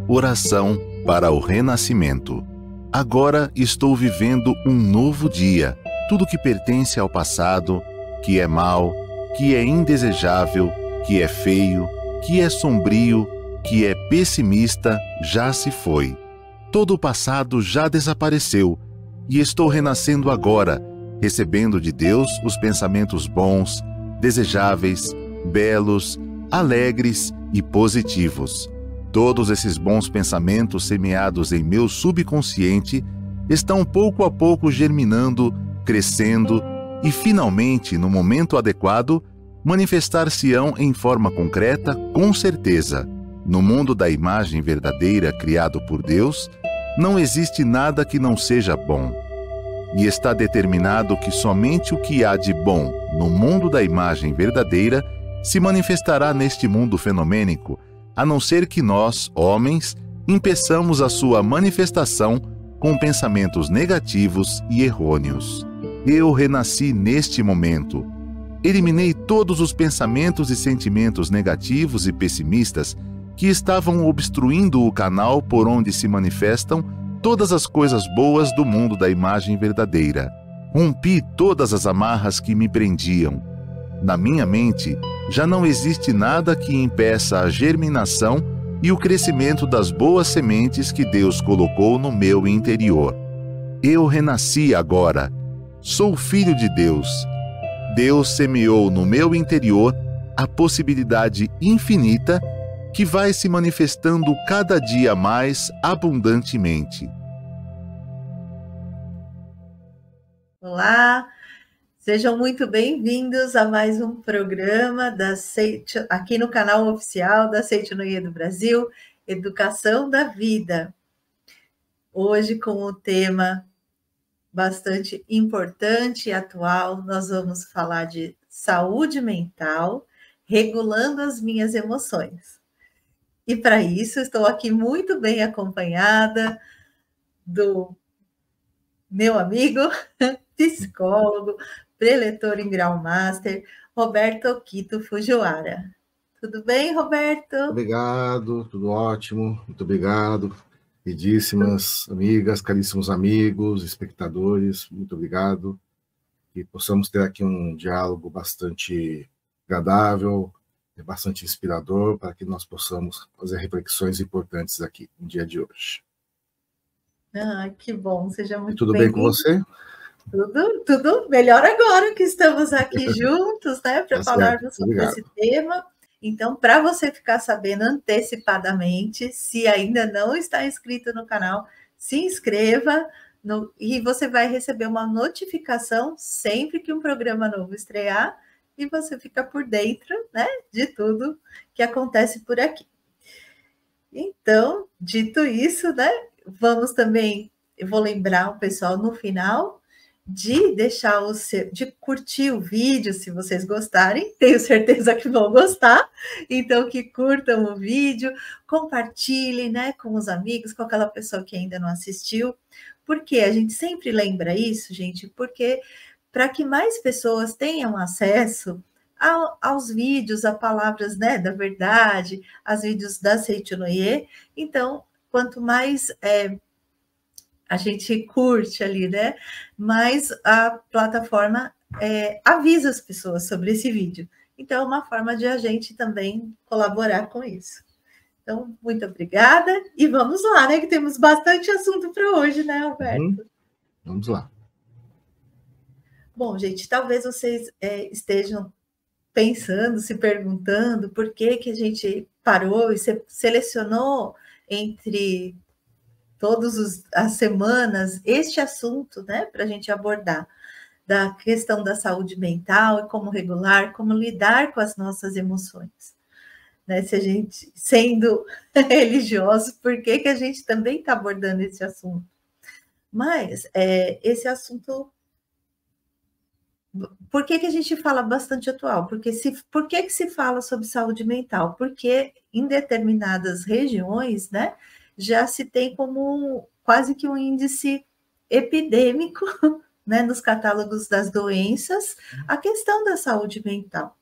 Oração para o renascimento. Agora estou vivendo um novo dia. Tudo que pertence ao passado, que é mau, que é indesejável, que é feio, que é sombrio, que é pessimista, já se foi. Todo o passado já desapareceu e estou renascendo agora, recebendo de Deus os pensamentos bons, desejáveis, belos, alegres e positivos. Todos esses bons pensamentos semeados em meu subconsciente estão pouco a pouco germinando, crescendo e, finalmente, no momento adequado, manifestar-se-ão em forma concreta, com certeza. No mundo da imagem verdadeira criado por Deus, não existe nada que não seja bom. E está determinado que somente o que há de bom no mundo da imagem verdadeira se manifestará neste mundo fenomênico, a não ser que nós, homens, impeçamos a sua manifestação com pensamentos negativos e errôneos. Eu renasci neste momento. Eliminei todos os pensamentos e sentimentos negativos e pessimistas que estavam obstruindo o canal por onde se manifestam todas as coisas boas do mundo da imagem verdadeira. Rompi todas as amarras que me prendiam. Na minha mente, já não existe nada que impeça a germinação e o crescimento das boas sementes que Deus colocou no meu interior. Eu renasci agora. Sou filho de Deus. Deus semeou no meu interior a possibilidade infinita que vai se manifestando cada dia mais abundantemente. Olá, sejam muito bem-vindos a mais um programa aqui no canal oficial da Seitonoye do Brasil, Educação da Vida. Hoje, com o tema bastante importante e atual, nós vamos falar de saúde mental, regulando as minhas emoções. E para isso, estou aqui muito bem acompanhada do meu amigo, psicólogo, preletor em grau master, Roberto Quito Fujiwara. Tudo bem, Roberto? Obrigado, tudo ótimo, muito obrigado. Queridíssimas amigas, caríssimos amigos, espectadores, muito obrigado. Que possamos ter aqui um diálogo bastante agradável, bastante inspirador, para que nós possamos fazer reflexões importantes aqui no dia de hoje. Ah, que bom, seja muito tudo bem com você? Tudo melhor agora que estamos aqui juntos, né, para falarmos sobre esse tema. Então, para você ficar sabendo antecipadamente, se ainda não está inscrito no canal, se inscreva e você vai receber uma notificação sempre que um programa novo estrear e você fica por dentro, né, de tudo que acontece por aqui. Então, dito isso, né, vamos também, eu vou lembrar o pessoal no final de deixar de curtir o vídeo, se vocês gostarem, tenho certeza que vão gostar, então que curtam o vídeo, compartilhem, né, com os amigos, com aquela pessoa que ainda não assistiu, porque a gente sempre lembra isso, gente, porque para que mais pessoas tenham acesso aos vídeos, a palavras, né, da verdade, aos vídeos da Seitonoye, então, quanto mais a gente curte ali, né? Mas a plataforma avisa as pessoas sobre esse vídeo. Então, é uma forma de a gente também colaborar com isso. Então, muito obrigada e vamos lá, né? Que temos bastante assunto para hoje, né, Alberto? Vamos lá. Bom, gente, talvez vocês estejam pensando, se perguntando por que a gente parou e selecionou entre todas as semanas este assunto, né, para a gente abordar, da questão da saúde mental e como regular, como lidar com as nossas emoções. Né, se a gente, sendo religioso, por que a gente também está abordando esse assunto? Mas esse assunto, por que a gente fala bastante atual? Por que se fala sobre saúde mental? Porque em determinadas regiões, né, já se tem como quase que um índice epidêmico, né, nos catálogos das doenças, a questão da saúde mental.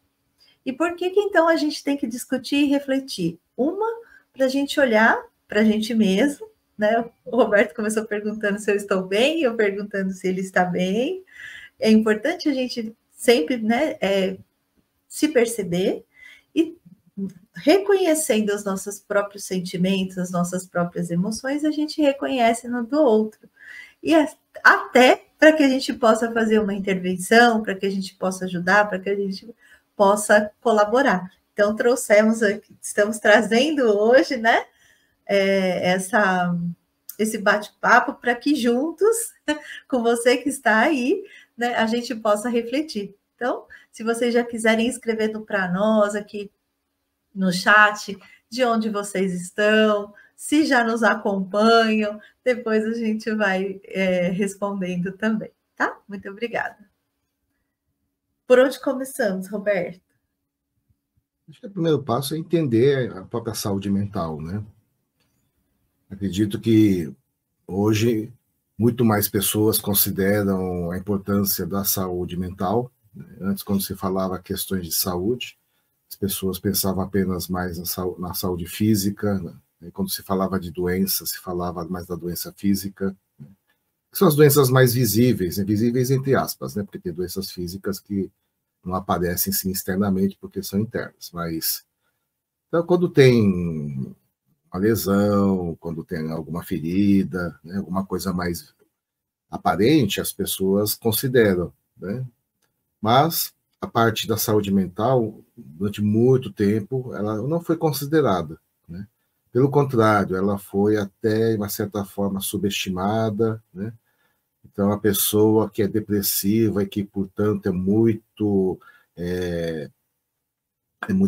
E por que então a gente tem que discutir e refletir? Uma, para a gente olhar para a gente mesmo, né? O Roberto começou perguntando se eu estou bem, eu perguntando se ele está bem. É importante a gente sempre, né, se perceber e reconhecendo os nossos próprios sentimentos, as nossas próprias emoções, a gente reconhece no do outro. E até para que a gente possa fazer uma intervenção, para que a gente possa ajudar, para que a gente possa colaborar. Então, trouxemos aqui, estamos trazendo hoje, né, esse bate-papo para que juntos, com você que está aí, né, a gente possa refletir. Então, se vocês já quiserem escrever para nós aqui no chat, de onde vocês estão, se já nos acompanham, depois a gente vai respondendo também, tá? Muito obrigada. Por onde começamos, Roberto? Acho que o primeiro passo é entender a própria saúde mental, né? Acredito que hoje muito mais pessoas consideram a importância da saúde mental. Antes, quando se falava questões de saúde, as pessoas pensavam apenas mais na saúde física, né? E quando se falava de doença, se falava mais da doença física, né? Que são as doenças mais visíveis, né? Visíveis entre aspas, né? Porque tem doenças físicas que não aparecem sim externamente porque são internas, mas então, quando tem uma lesão, quando tem alguma ferida, né? Alguma coisa mais aparente, as pessoas consideram, né? Mas a parte da saúde mental, durante muito tempo, ela não foi considerada, né? Pelo contrário, ela foi até, de uma certa forma, subestimada, né? Então, a pessoa que é depressiva e que, portanto, é muito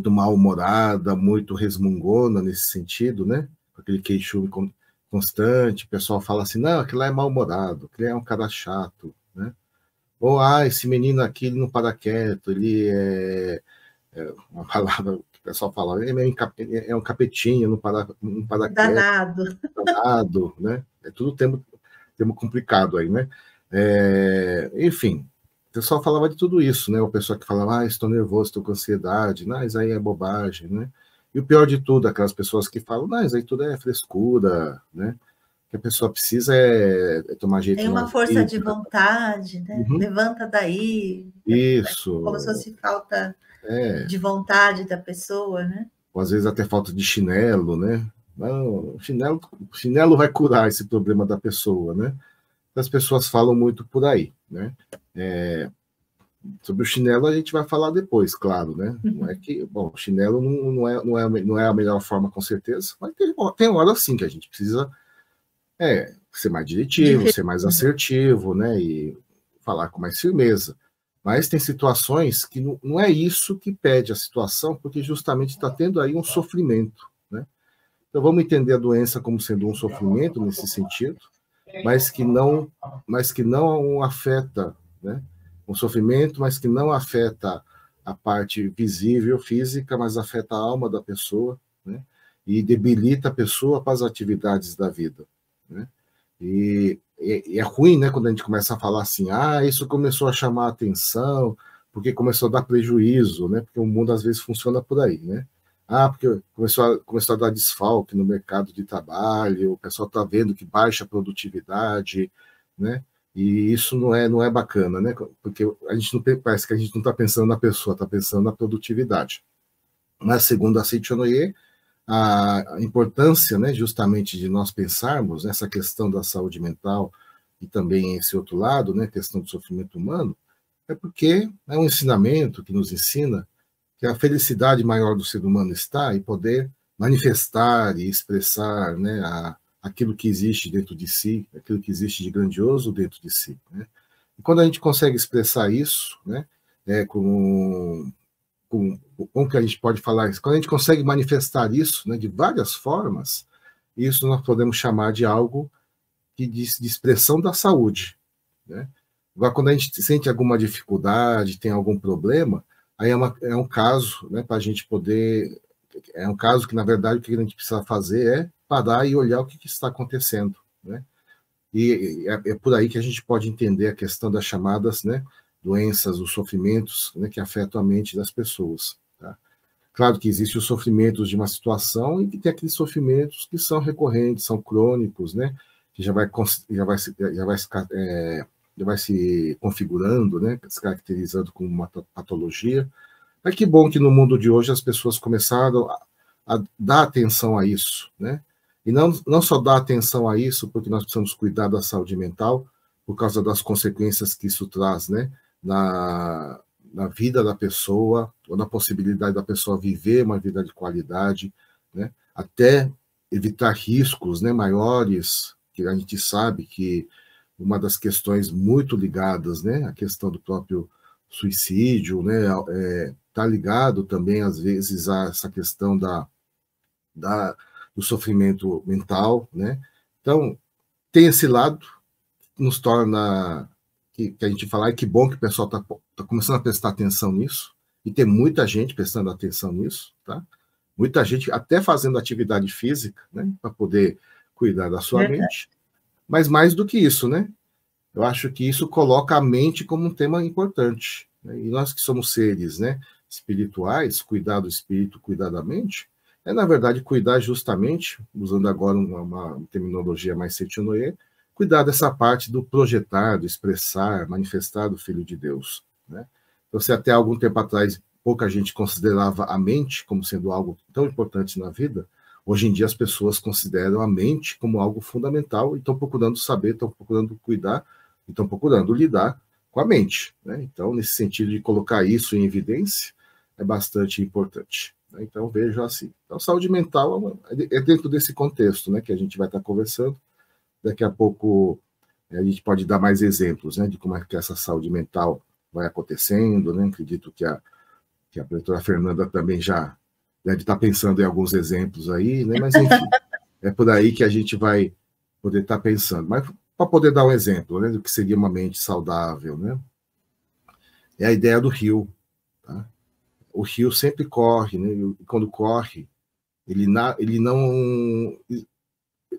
mal-humorada, muito resmungona nesse sentido, né? Aquele queixume constante, o pessoal fala assim, não, aquele lá é mal-humorado, aquele é um cara chato, né? Ou, esse menino aqui, ele não para quieto, ele uma palavra que o pessoal fala, ele é um capetinho, não para danado. Quieto, danado, né? É tudo termo complicado aí, né? Enfim, o pessoal falava de tudo isso, né? O pessoal que falava, estou nervoso, estou com ansiedade, isso aí é bobagem, né? E o pior de tudo, aquelas pessoas que falam, isso aí tudo é frescura, né? Que a pessoa precisa tomar jeito tem uma força vida, de vontade, né? Uhum. Levanta daí. Isso. Como se fosse falta de vontade da pessoa, né? Ou às vezes até falta de chinelo, né? Não, chinelo vai curar esse problema da pessoa, né? As pessoas falam muito por aí, né? Sobre o chinelo a gente vai falar depois, claro, né? Não é que, bom, o chinelo não é a melhor forma, com certeza, mas tem hora sim que a gente precisa ser mais diretivo, ser mais assertivo, né? E falar com mais firmeza. Mas tem situações que não é isso que pede a situação, porque justamente está tendo aí um sofrimento, né? Então vamos entender a doença como sendo um sofrimento nesse sentido, mas que não afeta, né? Um sofrimento, mas que não afeta a parte visível, física, mas afeta a alma da pessoa, né? E debilita a pessoa para as atividades da vida, né? E é ruim, né, quando a gente começa a falar assim, isso começou a chamar a atenção, porque começou a dar prejuízo, né? Porque o mundo às vezes funciona por aí, né? Porque começou a dar desfalque no mercado de trabalho, o pessoal está vendo que baixa a produtividade, né? E isso não é bacana, né? Porque parece que a gente não está pensando na pessoa, está pensando na produtividade. Mas, segundo a Citchonoye, a importância, né, justamente de nós pensarmos nessa questão da saúde mental e também esse outro lado, né, questão do sofrimento humano, é porque é um ensinamento que nos ensina que a felicidade maior do ser humano está em poder manifestar e expressar, né, aquilo que existe dentro de si, aquilo que existe de grandioso dentro de si, né? E quando a gente consegue expressar isso, né, como que a gente pode falar isso? Quando a gente consegue manifestar isso, né, de várias formas, isso nós podemos chamar de algo de expressão da saúde, né? Agora, quando a gente sente alguma dificuldade, tem algum problema, aí é um caso, né, para a gente poder... É um caso que, na verdade, o que a gente precisa fazer é parar e olhar o que está acontecendo, né? E é por aí que a gente pode entender a questão das chamadas, né, doenças, os sofrimentos, né, que afetam a mente das pessoas, tá? Claro que existem os sofrimentos de uma situação e que tem aqueles sofrimentos que são recorrentes, são crônicos, né? Que já vai se configurando, né? Se caracterizando como uma patologia. Mas que bom que no mundo de hoje as pessoas começaram a dar atenção a isso, né? E não só dar atenção a isso, porque nós precisamos cuidar da saúde mental, por causa das consequências que isso traz, né? Na vida da pessoa, ou na possibilidade da pessoa viver uma vida de qualidade, né? Até evitar riscos, né, maiores, que a gente sabe que uma das questões muito ligadas, né, a questão do próprio suicídio, né, está ligado também, às vezes, a essa questão do sofrimento mental, né? Então, tem esse lado, nos torna, que a gente fala, que bom que o pessoal está começando a prestar atenção nisso, e tem muita gente prestando atenção nisso, tá? Muita gente até fazendo atividade física, né, para poder cuidar da sua mente, mas mais do que isso, né? Eu acho que isso coloca a mente como um tema importante, né? E nós que somos seres, né, espirituais, cuidar do espírito, cuidar da mente, na verdade, cuidar justamente, usando agora uma terminologia mais Seitianoye, cuidar dessa parte do projetar, do expressar, manifestar do Filho de Deus, né? Então, se até algum tempo atrás pouca gente considerava a mente como sendo algo tão importante na vida, hoje em dia as pessoas consideram a mente como algo fundamental e estão procurando saber, estão procurando cuidar, estão procurando lidar com a mente, né? Então, nesse sentido de colocar isso em evidência, é bastante importante. Então, vejo assim. Então, saúde mental é dentro desse contexto, né, que a gente vai estar conversando. Daqui a pouco a gente pode dar mais exemplos, né, de como é que essa saúde mental vai acontecendo, né? Acredito que a doutora Fernanda também já deve estar pensando em alguns exemplos aí, né? Mas, enfim, é por aí que a gente vai poder estar pensando. Mas, para poder dar um exemplo, né, do que seria uma mente saudável, né? É a ideia do rio, tá? O rio sempre corre, né? E quando corre, ele não...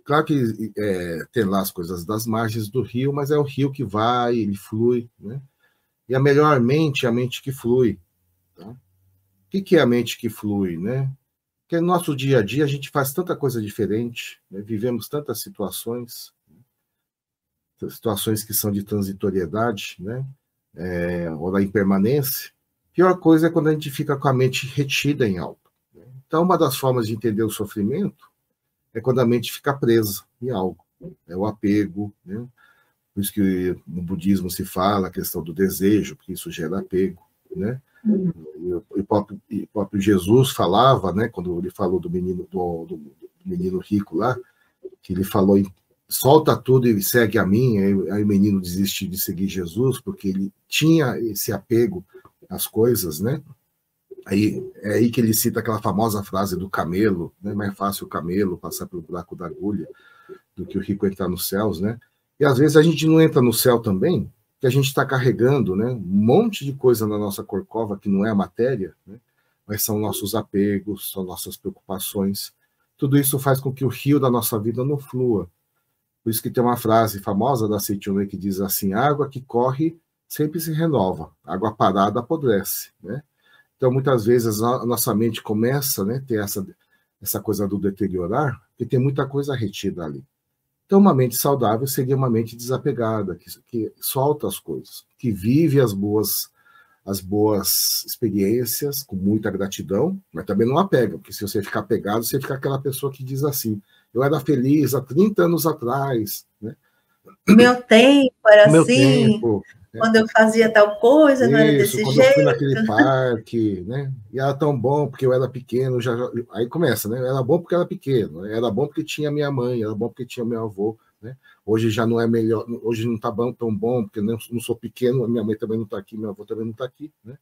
Claro que tem lá as coisas das margens do rio, mas é o rio que vai, ele flui, né? E a melhor mente é a mente que flui, tá? O que é a mente que flui, né? Porque no nosso dia a dia a gente faz tanta coisa diferente, né? Vivemos tantas situações que são de transitoriedade, né? Ou da impermanência. Pior coisa é quando a gente fica com a mente retida em algo, né? Então, uma das formas de entender o sofrimento é quando a mente fica presa em algo. É o apego, né? Por isso que no budismo se fala a questão do desejo, porque isso gera apego, né? E o próprio Jesus falava, né, quando ele falou do menino rico lá, que ele falou, solta tudo e segue a mim. Aí o menino desistiu de seguir Jesus, porque ele tinha esse apego às coisas, né? Aí, é aí que ele cita aquela famosa frase do camelo, né? Mais fácil o camelo passar pelo buraco da agulha do que o rico entrar nos céus, né? E às vezes a gente não entra no céu também, que a gente está carregando, né, um monte de coisa na nossa corcova que não é a matéria, né? Mas são nossos apegos, são nossas preocupações. Tudo isso faz com que o rio da nossa vida não flua. Por isso que tem uma frase famosa da Seitianoye que diz assim: água que corre sempre se renova, água parada apodrece, né? Então, muitas vezes, a nossa mente começa a, né, ter essa coisa do deteriorar, porque tem muita coisa retida ali. Então, uma mente saudável seria uma mente desapegada, que solta as coisas, que vive as boas experiências com muita gratidão, mas também não apega, porque se você ficar apegado, você fica aquela pessoa que diz assim: eu era feliz há 30 anos atrás, né? Meu tempo era Meu assim, tempo, quando eu fazia tal coisa, não era desse quando jeito. eu fui naquele parque, né? E era tão bom porque eu era pequeno, aí começa, né? Era bom porque era pequeno, era bom porque tinha minha mãe, era bom porque tinha meu avô, né? Hoje já não é melhor, hoje não está tão bom, porque não sou pequeno, minha mãe também não está aqui, meu avô também não está aqui, né?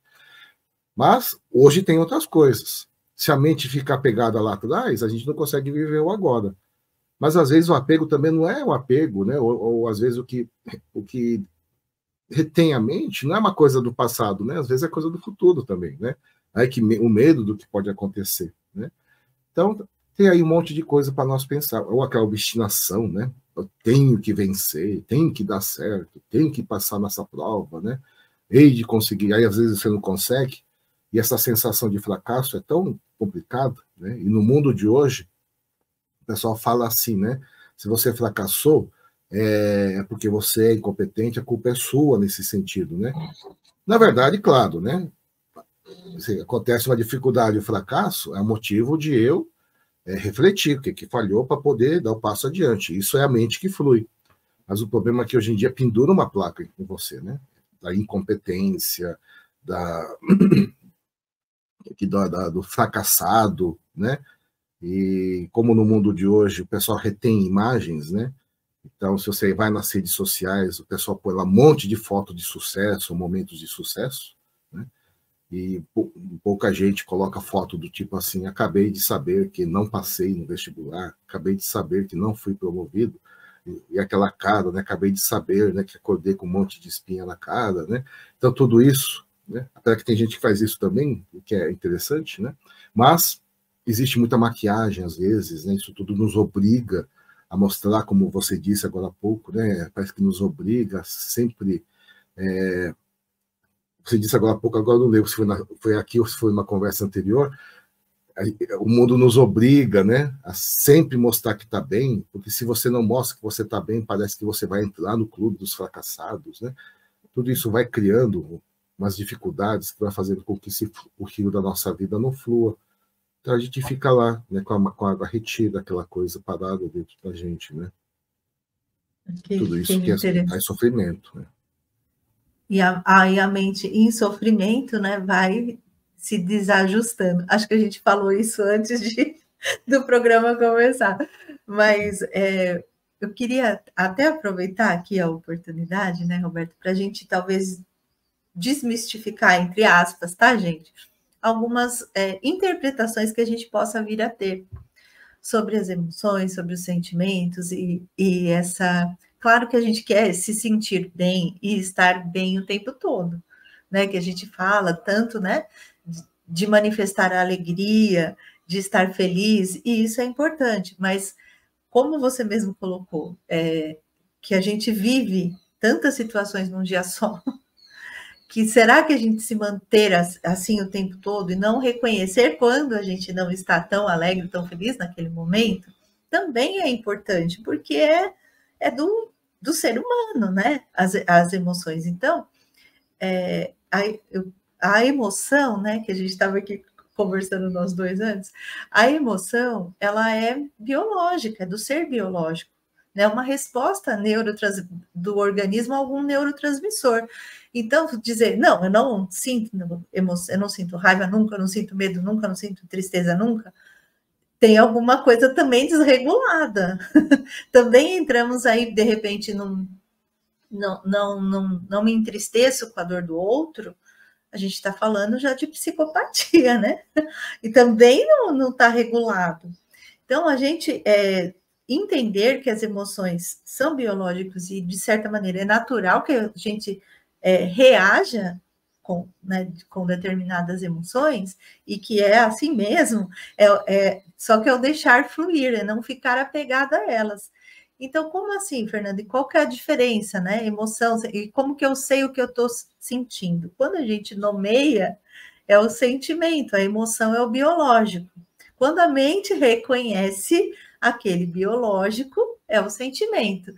Mas hoje tem outras coisas. Se a mente ficar pegada lá atrás, a gente não consegue viver o agora. Mas às vezes o apego também não é o apego, né? Ou às vezes o que retém a mente não é uma coisa do passado, né? Às vezes é coisa do futuro também, né? Aí que o medo do que pode acontecer, né? Então, tem aí um monte de coisa para nós pensar. Ou aquela obstinação, né? Eu tenho que vencer, tenho que dar certo, tenho que passar nessa prova, né? Hei de conseguir. Aí, às vezes, você não consegue, E essa sensação de fracasso é tão complicada, né? E no mundo de hoje, o pessoal fala assim, né? Se você fracassou, é porque você é incompetente, a culpa é sua nesse sentido, né? Na verdade, claro, né? Se acontece uma dificuldade, um fracasso, é um motivo de eu refletir o que falhou para poder dar o passo adiante. Isso é a mente que flui. Mas o problema é que hoje em dia pendura uma placa em você, né? Da incompetência, do fracassado, né? E como no mundo de hoje o pessoal retém imagens, né? Então, se você vai nas redes sociais, o pessoal põe lá um monte de fotos de sucesso, momentos de sucesso, né? E pouca gente coloca foto do tipo assim: acabei de saber que não passei no vestibular, acabei de saber que não fui promovido, e aquela cara, né? Acabei de saber, né, que acordei com um monte de espinha na cara, né? Então, tudo isso, né? Até que tem gente que faz isso também, o que é interessante, né? Mas existe muita maquiagem às vezes, né? Isso tudo nos obriga a mostrar, como você disse agora há pouco, né? Parece que nos obriga sempre. Você disse agora há pouco, agora não lembro se foi aqui ou se foi numa conversa anterior. O mundo nos obriga, né, a sempre mostrar que está bem, porque se você não mostra que você está bem, parece que você vai entrar no clube dos fracassados, né? Tudo isso vai criando umas dificuldades que vai fazendo com que o rio da nossa vida não flua. Então a gente fica lá, né, com a água retida, aquela coisa parada dentro da gente, né? Tudo isso que é sofrimento, né? E aí a mente em sofrimento, né, vai se desajustando. Acho que a gente falou isso antes do programa começar, mas eu queria até aproveitar aqui a oportunidade, né, Roberto, para a gente talvez desmistificar, entre aspas, tá, gente? Algumas interpretações que a gente possa vir a ter sobre as emoções, sobre os sentimentos e essa... Claro que a gente quer se sentir bem e estar bem o tempo todo, né? Que a gente fala tanto, né? De manifestar a alegria, de estar feliz, e isso é importante, mas como você mesmo colocou, que a gente vive tantas situações num dia só, que será que a gente se manter assim o tempo todo e não reconhecer quando a gente não está tão alegre, tão feliz naquele momento, também é importante, porque é do ser humano, né? As emoções. Então, a emoção, né? Que a gente estava aqui conversando nós dois antes, a emoção, ela é biológica, é do ser biológico, né? Uma resposta do organismo a algum neurotransmissor. Então, dizer, não, eu não sinto emoção, eu não sinto raiva nunca, eu não sinto medo nunca, eu não sinto tristeza nunca, tem alguma coisa também desregulada. Também entramos aí, de repente, não me entristeço com a dor do outro, a gente está falando já de psicopatia, né? E também não está regulado. Então, a gente entender que as emoções são biológicas e, de certa maneira, é natural que a gente reaja com determinadas emoções, e que é assim mesmo, só que é o deixar fluir, é não ficar apegado a elas. Então, como assim, Fernanda? E qual que é a diferença, né? Emoção, e como que eu sei o que eu estou sentindo? Quando a gente nomeia, é o sentimento, a emoção é o biológico. Quando a mente reconhece aquele biológico, é o sentimento.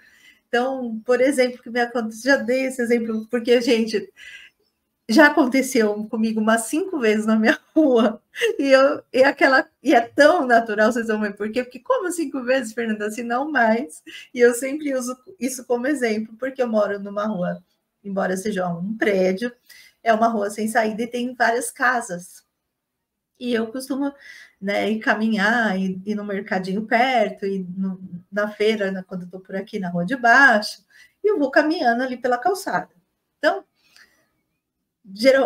Então, por exemplo, que me aconteceu, já dei esse exemplo, porque, gente, já aconteceu comigo umas 5 vezes na minha rua, e é tão natural, vocês vão ver por quê, porque como 5 vezes, Fernanda, assim, não mais, e eu sempre uso isso como exemplo, porque eu moro numa rua, embora seja um prédio, é uma rua sem saída e tem várias casas, e eu costumo, né, ir caminhar, ir no mercadinho perto, e na feira, né, quando eu estou por aqui na rua de baixo, e eu vou caminhando ali pela calçada. Então,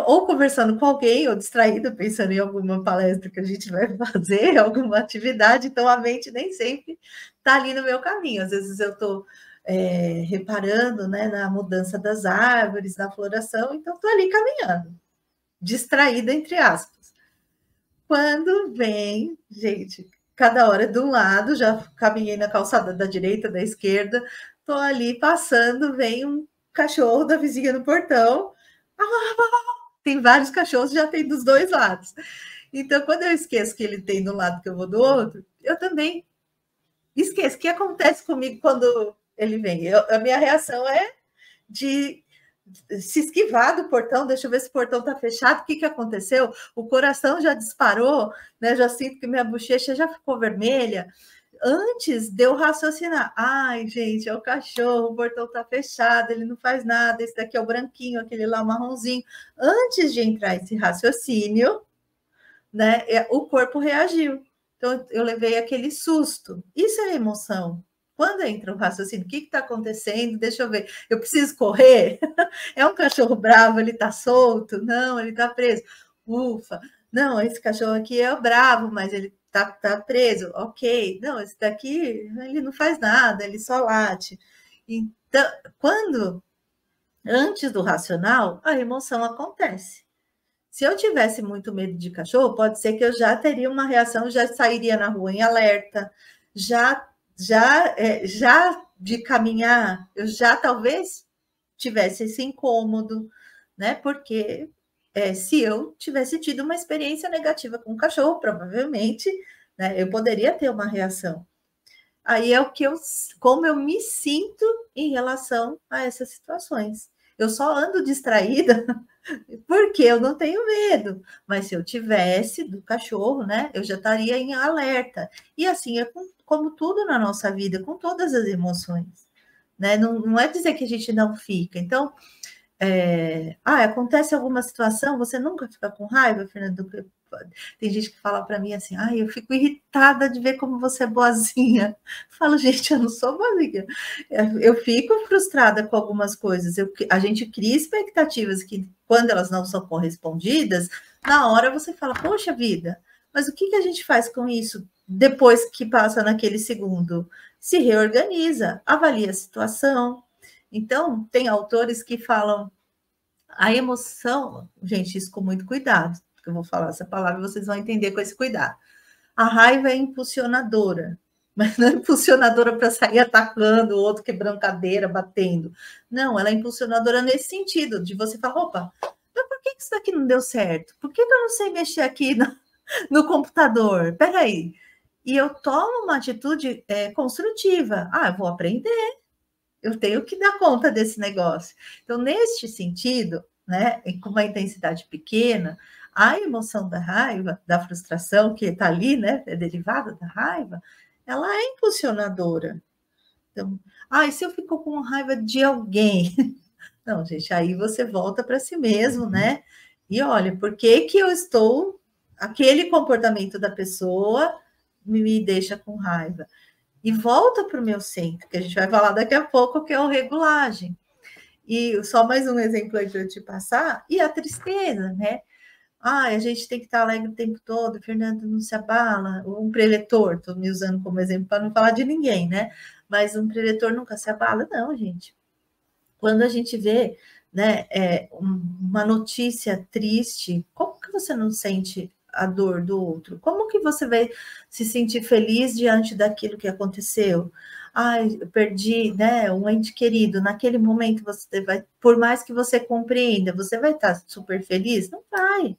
ou conversando com alguém, ou distraída, pensando em alguma palestra que a gente vai fazer, alguma atividade, então a mente nem sempre está ali no meu caminho. Às vezes eu estou reparando, né, na mudança das árvores, na floração, então estou ali caminhando, distraída, entre aspas. Quando vem, gente, cada hora de um lado, já caminhei na calçada da direita, da esquerda, estou ali passando, vem um cachorro da vizinha no portão, tem vários cachorros, já tem dos dois lados. Então, quando eu esqueço que ele tem de um lado que eu vou do outro, eu também esqueço. O que acontece comigo quando ele vem? A minha reação é de se esquivar do portão, deixa eu ver se o portão está fechado, o que aconteceu? O coração já disparou, né? Já sinto que minha bochecha já ficou vermelha. Antes de eu raciocinar, ai, gente, é o cachorro, o portão está fechado, ele não faz nada, esse daqui é o branquinho, aquele lá é o marronzinho. Antes de entrar esse raciocínio, né, o corpo reagiu. Então, eu levei aquele susto. Isso é emoção. Quando entra o raciocínio, o que está acontecendo? Deixa eu ver. Eu preciso correr? É um cachorro bravo, ele está solto? Não, ele está preso. Ufa. Não, esse cachorro aqui é o bravo, mas ele tá preso. Ok. Não, esse daqui, ele não faz nada, ele só late. Então, antes do racional, a emoção acontece. Se eu tivesse muito medo de cachorro, pode ser que eu já teria uma reação, já sairia na rua em alerta, já de caminhar, eu já talvez tivesse esse incômodo, né? Porque se eu tivesse tido uma experiência negativa com o cachorro, provavelmente, né, eu poderia ter uma reação. Aí é como eu me sinto em relação a essas situações. Eu só ando distraída porque eu não tenho medo, mas se eu tivesse do cachorro, né, eu já estaria em alerta. E assim é como tudo na nossa vida, com todas as emoções, né? Não é dizer que a gente não fica. Então, acontece alguma situação, você nunca fica com raiva, Fernando? Tem gente que fala para mim assim, eu fico irritada de ver como você é boazinha. Eu falo, gente, eu não sou boazinha. Eu fico frustrada com algumas coisas. A gente cria expectativas que, quando elas não são correspondidas, na hora você fala, poxa vida, mas o que a gente faz com isso depois que passa naquele segundo? Se reorganiza, avalia a situação. Então, tem autores que falam, a emoção, gente, isso com muito cuidado, porque eu vou falar essa palavra e vocês vão entender com esse cuidado. A raiva é impulsionadora, mas não é impulsionadora para sair atacando o outro, quebrando cadeira, batendo. Não, ela é impulsionadora nesse sentido, de você falar, opa, mas por que isso daqui não deu certo? Por que eu não sei mexer aqui no computador? Peraí. E eu tomo uma atitude construtiva. Eu vou aprender. Eu tenho que dar conta desse negócio. Então, neste sentido, né, com uma intensidade pequena, a emoção da raiva, da frustração que está ali, né, é derivada da raiva, ela é impulsionadora. Então, e se eu fico com raiva de alguém? Não, gente, aí você volta para si mesmo, né? E olha, por que eu estou... Aquele comportamento da pessoa me deixa com raiva. E volta para o meu centro, que a gente vai falar daqui a pouco, que é o regulagem. E só mais um exemplo aí para eu te passar, e a tristeza, né? A gente tem que estar alegre o tempo todo, Fernando, não se abala. Um preletor, estou me usando como exemplo para não falar de ninguém, né? Mas um preletor nunca se abala, não, gente. Quando a gente vê, né, uma notícia triste, como que você não sente a dor do outro? Como que você vai se sentir feliz diante daquilo que aconteceu? Eu perdi, né, um ente querido. Naquele momento, você vai, por mais que você compreenda, você vai estar super feliz? Não vai.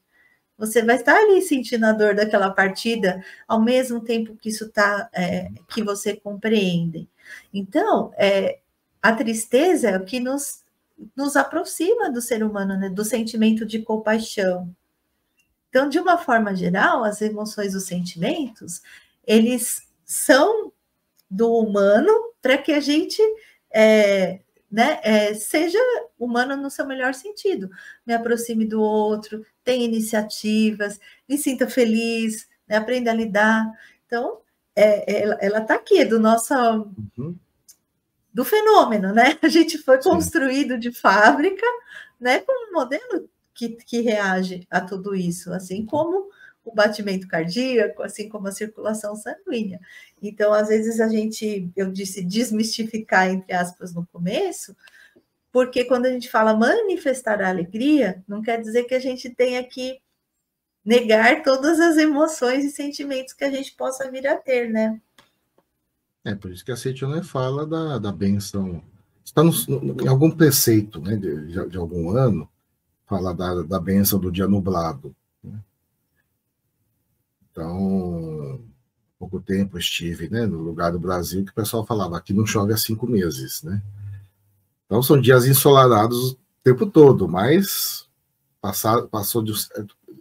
Você vai estar ali sentindo a dor daquela partida, ao mesmo tempo que isso está, que você compreende. Então, a tristeza é o que nos aproxima do ser humano, né, do sentimento de compaixão. Então, de uma forma geral, as emoções, os sentimentos, eles são do humano para que a gente seja humano no seu melhor sentido. Me aproxime do outro, tenha iniciativas, me sinta feliz, né, aprenda a lidar. Então, ela está aqui, do nosso... do fenômeno, né? A gente foi construído de fábrica, né, com um modelo que reage a tudo isso, assim como o batimento cardíaco, assim como a circulação sanguínea. Então, às vezes, eu disse desmistificar, entre aspas, no começo, porque quando a gente fala manifestar a alegria, não quer dizer que a gente tenha que negar todas as emoções e sentimentos que a gente possa vir a ter, né? Por isso que a Seichoné fala da bênção. Está em algum preceito, né, de algum ano, fala da bênção do dia nublado. Né? Então, há pouco tempo estive, né, no lugar do Brasil que o pessoal falava, aqui não chove há 5 meses. Né? Então, são dias ensolarados o tempo todo, mas passou de um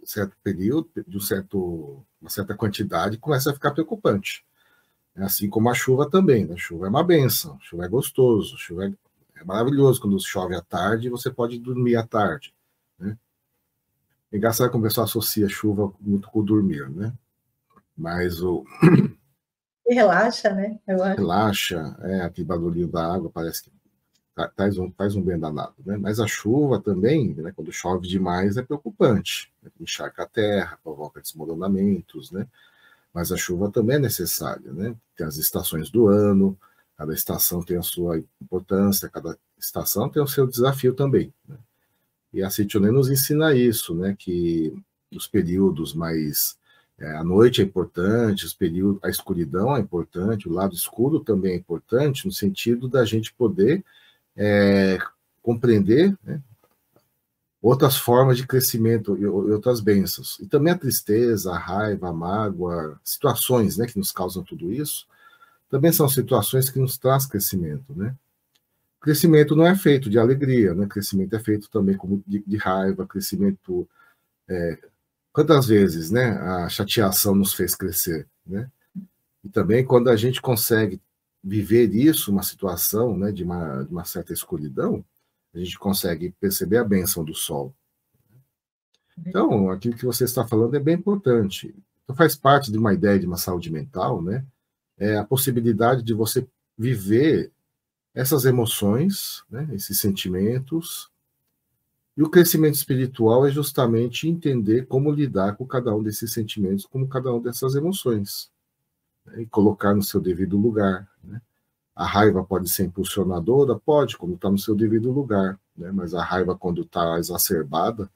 certo período, de uma certa quantidade, começa a ficar preocupante. Assim como a chuva também. A chuva é uma benção, a chuva é gostoso, a chuva é maravilhoso quando chove à tarde e você pode dormir à tarde. Né? É engraçado como o pessoal associa chuva muito com dormir, né? Mas o... Relaxa, né? Relaxa, aquele barulhinho da água parece que faz um bem danado. Né? Mas a chuva também, né, quando chove demais, é preocupante. Né? Encharca a terra, provoca desmoronamentos, né? Mas a chuva também é necessária, né? Tem as estações do ano, cada estação tem a sua importância, cada estação tem o seu desafio também. Né? E a Citionê nos ensina isso, né? Que os períodos mais... a noite é importante, a escuridão é importante, o lado escuro também é importante, no sentido da gente poder compreender, né? Outras formas de crescimento e outras bênçãos. E também a tristeza, a raiva, a mágoa, situações, né, que nos causam tudo isso, também são situações que nos trazem crescimento. Né? Crescimento não é feito de alegria, né? Crescimento é feito também de raiva, crescimento... quantas vezes, né, a chateação nos fez crescer? Né? E também quando a gente consegue viver isso, uma situação, né, de uma certa escuridão, a gente consegue perceber a bênção do sol. Então, aquilo que você está falando é bem importante. Então, faz parte de uma ideia de uma saúde mental, né? É a possibilidade de você viver essas emoções, né, esses sentimentos. E o crescimento espiritual é justamente entender como lidar com cada um desses sentimentos, com cada uma dessas emoções, né, e colocar no seu devido lugar. Né? A raiva pode ser impulsionadora? Pode, como está no seu devido lugar. Né? Mas a raiva, quando está exacerbada,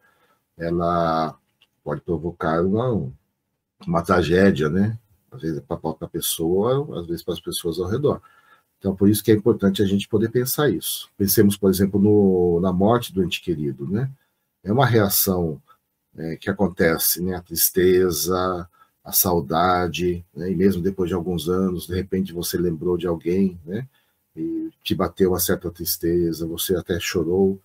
ela pode provocar uma tragédia, né? Às vezes para a própria pessoa, às vezes para as pessoas ao redor. Então, por isso que é importante a gente poder pensar isso. Pensemos, por exemplo, na morte do ente querido. Né? É uma reação que acontece, né? A tristeza, a saudade, né? E mesmo depois de alguns anos, de repente você lembrou de alguém, né? E te bateu uma certa tristeza, você até chorou,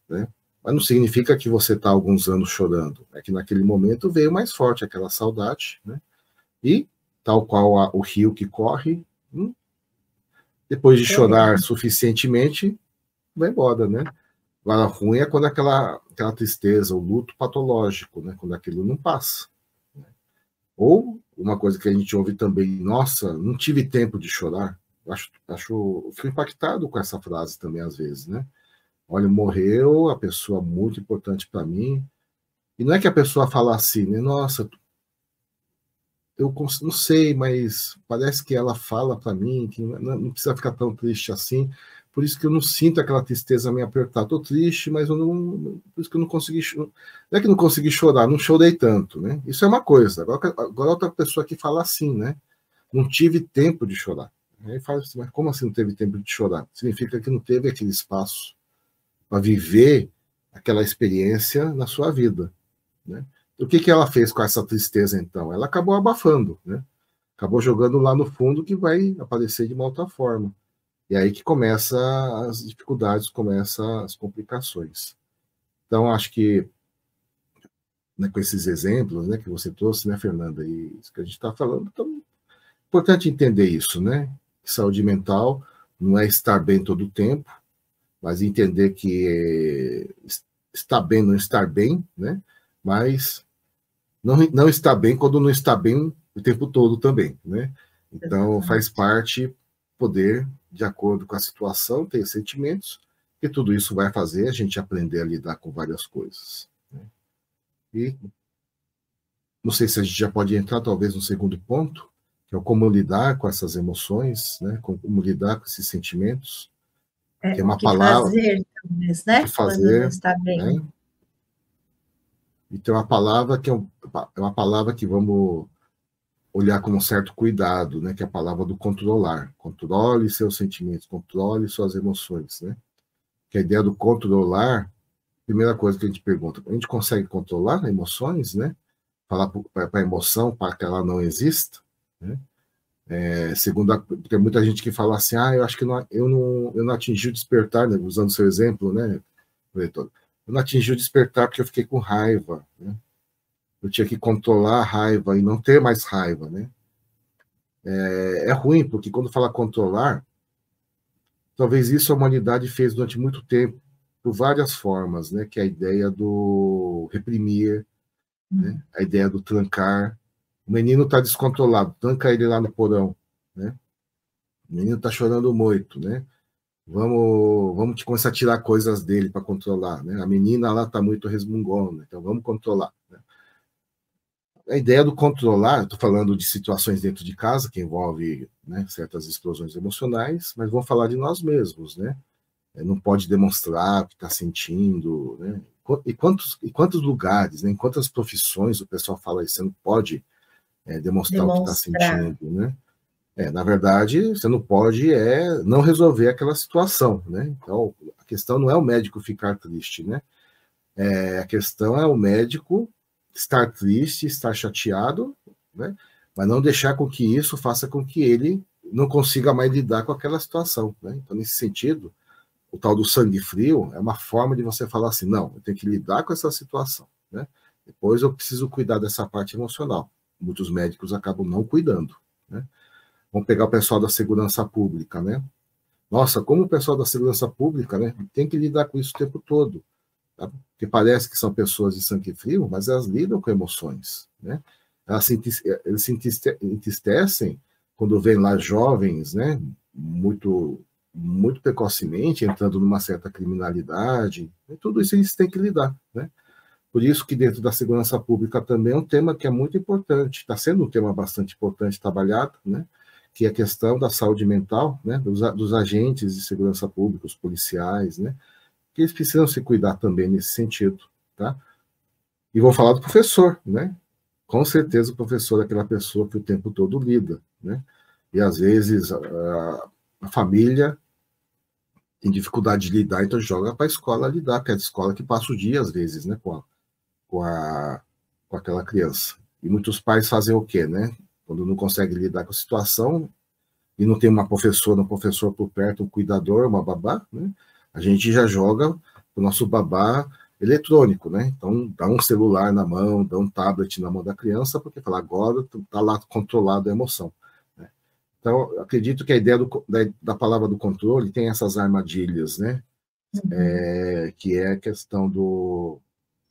né? Mas não significa que você está há alguns anos chorando, é que naquele momento veio mais forte aquela saudade, né? E, tal qual o rio que corre, depois de chorar suficientemente, vai embora, né? Agora, ruim é quando aquela tristeza, o luto patológico, né? Quando aquilo não passa. Ou uma coisa que a gente ouve também, nossa, não tive tempo de chorar. Eu fui impactado com essa frase também às vezes, né? Olha, morreu a pessoa muito importante para mim. E não é que a pessoa fala assim, né? Nossa, eu não sei, mas parece que ela fala para mim que não precisa ficar tão triste assim. Por isso que eu não sinto aquela tristeza me apertar. Estou triste, mas por isso que eu não consegui. Não é que não consegui chorar, não chorei tanto, né? Isso é uma coisa. Agora outra pessoa que fala assim, né? Não tive tempo de chorar. Aí fala assim, mas como assim não teve tempo de chorar? Significa que não teve aquele espaço para viver aquela experiência na sua vida, né? O que ela fez com essa tristeza, então? Ela acabou abafando, né? Acabou jogando lá no fundo que vai aparecer de uma outra forma. E aí que começa as dificuldades, começam as complicações. Então, acho que, né, com esses exemplos, né, que você trouxe, né, Fernanda, e isso que a gente está falando, então, é importante entender isso, né? Que saúde mental não é estar bem todo o tempo, mas entender que está bem, não estar bem, né? Mas não está bem quando não está bem o tempo todo também, né? Então, faz parte poder, de acordo com a situação, ter sentimentos, e tudo isso vai fazer a gente aprender a lidar com várias coisas. Né? E não sei se a gente já pode entrar, talvez, no segundo ponto, que é o como lidar com essas emoções, né? Como lidar com esses sentimentos, que é uma palavra... fazer, talvez, né? Fazer, quando não está bem. Né? E tem uma palavra que é uma palavra que vamos olhar com um certo cuidado, né? Que é a palavra do controlar. Controle seus sentimentos, controle suas emoções, né? Que a ideia do controlar, primeira coisa que a gente pergunta, a gente consegue controlar emoções, né? Falar para a emoção para que ela não exista, né? Segundo, tem muita gente que fala assim, eu acho que eu não atingi o despertar, né? Usando seu exemplo, né, leitor? Eu não atingi o despertar porque eu fiquei com raiva, né? Eu tinha que controlar a raiva e não ter mais raiva, né? É ruim, porque quando fala controlar, talvez isso a humanidade fez durante muito tempo, por várias formas, né? Que é a ideia do reprimir, né? A ideia do trancar. O menino está descontrolado, tranca ele lá no porão, né? O menino está chorando muito, né? Vamos começar a tirar coisas dele para controlar, né? A menina lá está muito resmungona, então vamos controlar, né? A ideia do controlar, estou falando de situações dentro de casa que envolve, né, certas explosões emocionais, mas vamos falar de nós mesmos, né? Não pode demonstrar o que está sentindo, né? E quantos lugares, né, em quantas profissões o pessoal fala isso, você não pode demonstrar o que está sentindo, né? Na verdade, você não pode não resolver aquela situação, né? Então, a questão não é o médico ficar triste, né? A questão é o médico estar triste, estar chateado, né? Mas não deixar com que isso faça com que ele não consiga mais lidar com aquela situação, né? Então, nesse sentido, o tal do sangue frio é uma forma de você falar assim, não, eu tenho que lidar com essa situação, né? Depois eu preciso cuidar dessa parte emocional. Muitos médicos acabam não cuidando, né? Vamos pegar o pessoal da segurança pública, né? Nossa, como o pessoal da segurança pública, né, tem que lidar com isso o tempo todo, tá? Porque parece que são pessoas de sangue frio, mas elas lidam com emoções, né? Eles se entristecem quando vêm lá jovens, né, muito precocemente entrando numa certa criminalidade, e tudo isso eles têm que lidar, né? Por isso que dentro da segurança pública também é um tema que é muito importante, está sendo um tema bastante importante trabalhado, né? Que é a questão da saúde mental, né? Dos agentes de segurança pública, os policiais, né? Que eles precisam se cuidar também nesse sentido, tá? E vou falar do professor, né? Com certeza o professor é aquela pessoa que o tempo todo lida, né? E às vezes a família tem dificuldade de lidar, então joga para a escola lidar, que é a escola que passa o dia, às vezes, né? Com aquela criança. E muitos pais fazem o quê, né? Quando não conseguem lidar com a situação e não tem uma professora, um professor por perto, um cuidador, uma babá, né? A gente já joga o nosso babá eletrônico, né? Então, dá um celular na mão, dá um tablet na mão da criança, porque fala, agora está lá controlado a emoção, né? Então, eu acredito que a ideia da palavra do controle tem essas armadilhas, né? Que é a questão do...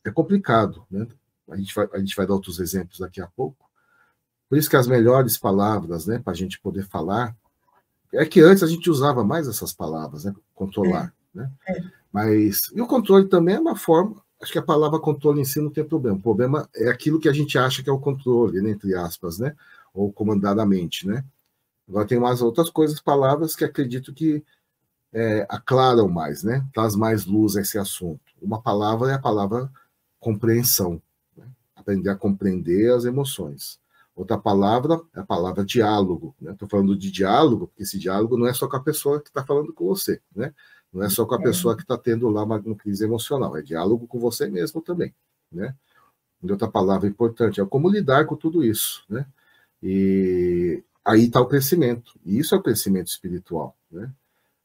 É complicado, né? A gente vai dar outros exemplos daqui a pouco. Por isso que as melhores palavras, né, para a gente poder falar, é que antes a gente usava mais essas palavras, né, controlar, né? Mas, e o controle também é uma forma, acho que a palavra controle em si não tem problema. O problema é aquilo que a gente acha que é o controle, né, entre aspas, né, ou comandar a mente, né? Agora tem umas outras coisas, palavras que acredito que aclaram mais, né, traz mais luz a esse assunto. Uma palavra é a palavra compreensão, né? Aprender a compreender as emoções. Outra palavra é a palavra diálogo, né? Estou falando de diálogo, porque esse diálogo não é só com a pessoa que está falando com você, né? Não é só com a pessoa que está tendo lá uma crise emocional, é diálogo com você mesmo também, né? E outra palavra importante é como lidar com tudo isso, né? E aí está o crescimento, e isso é o crescimento espiritual, né?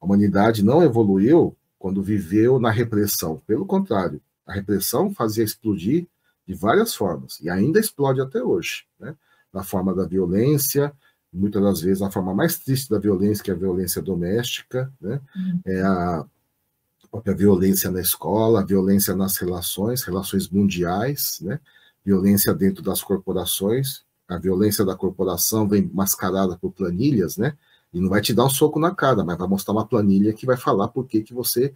A humanidade não evoluiu quando viveu na repressão, pelo contrário, a repressão fazia explodir de várias formas, e ainda explode até hoje, né? Na forma da violência, muitas das vezes a forma mais triste da violência, que é a violência doméstica, né? É a própria violência na escola, a violência nas relações mundiais, né? Violência dentro das corporações, a violência da corporação vem mascarada por planilhas, né? E não vai te dar um soco na cara, mas vai mostrar uma planilha que vai falar por que você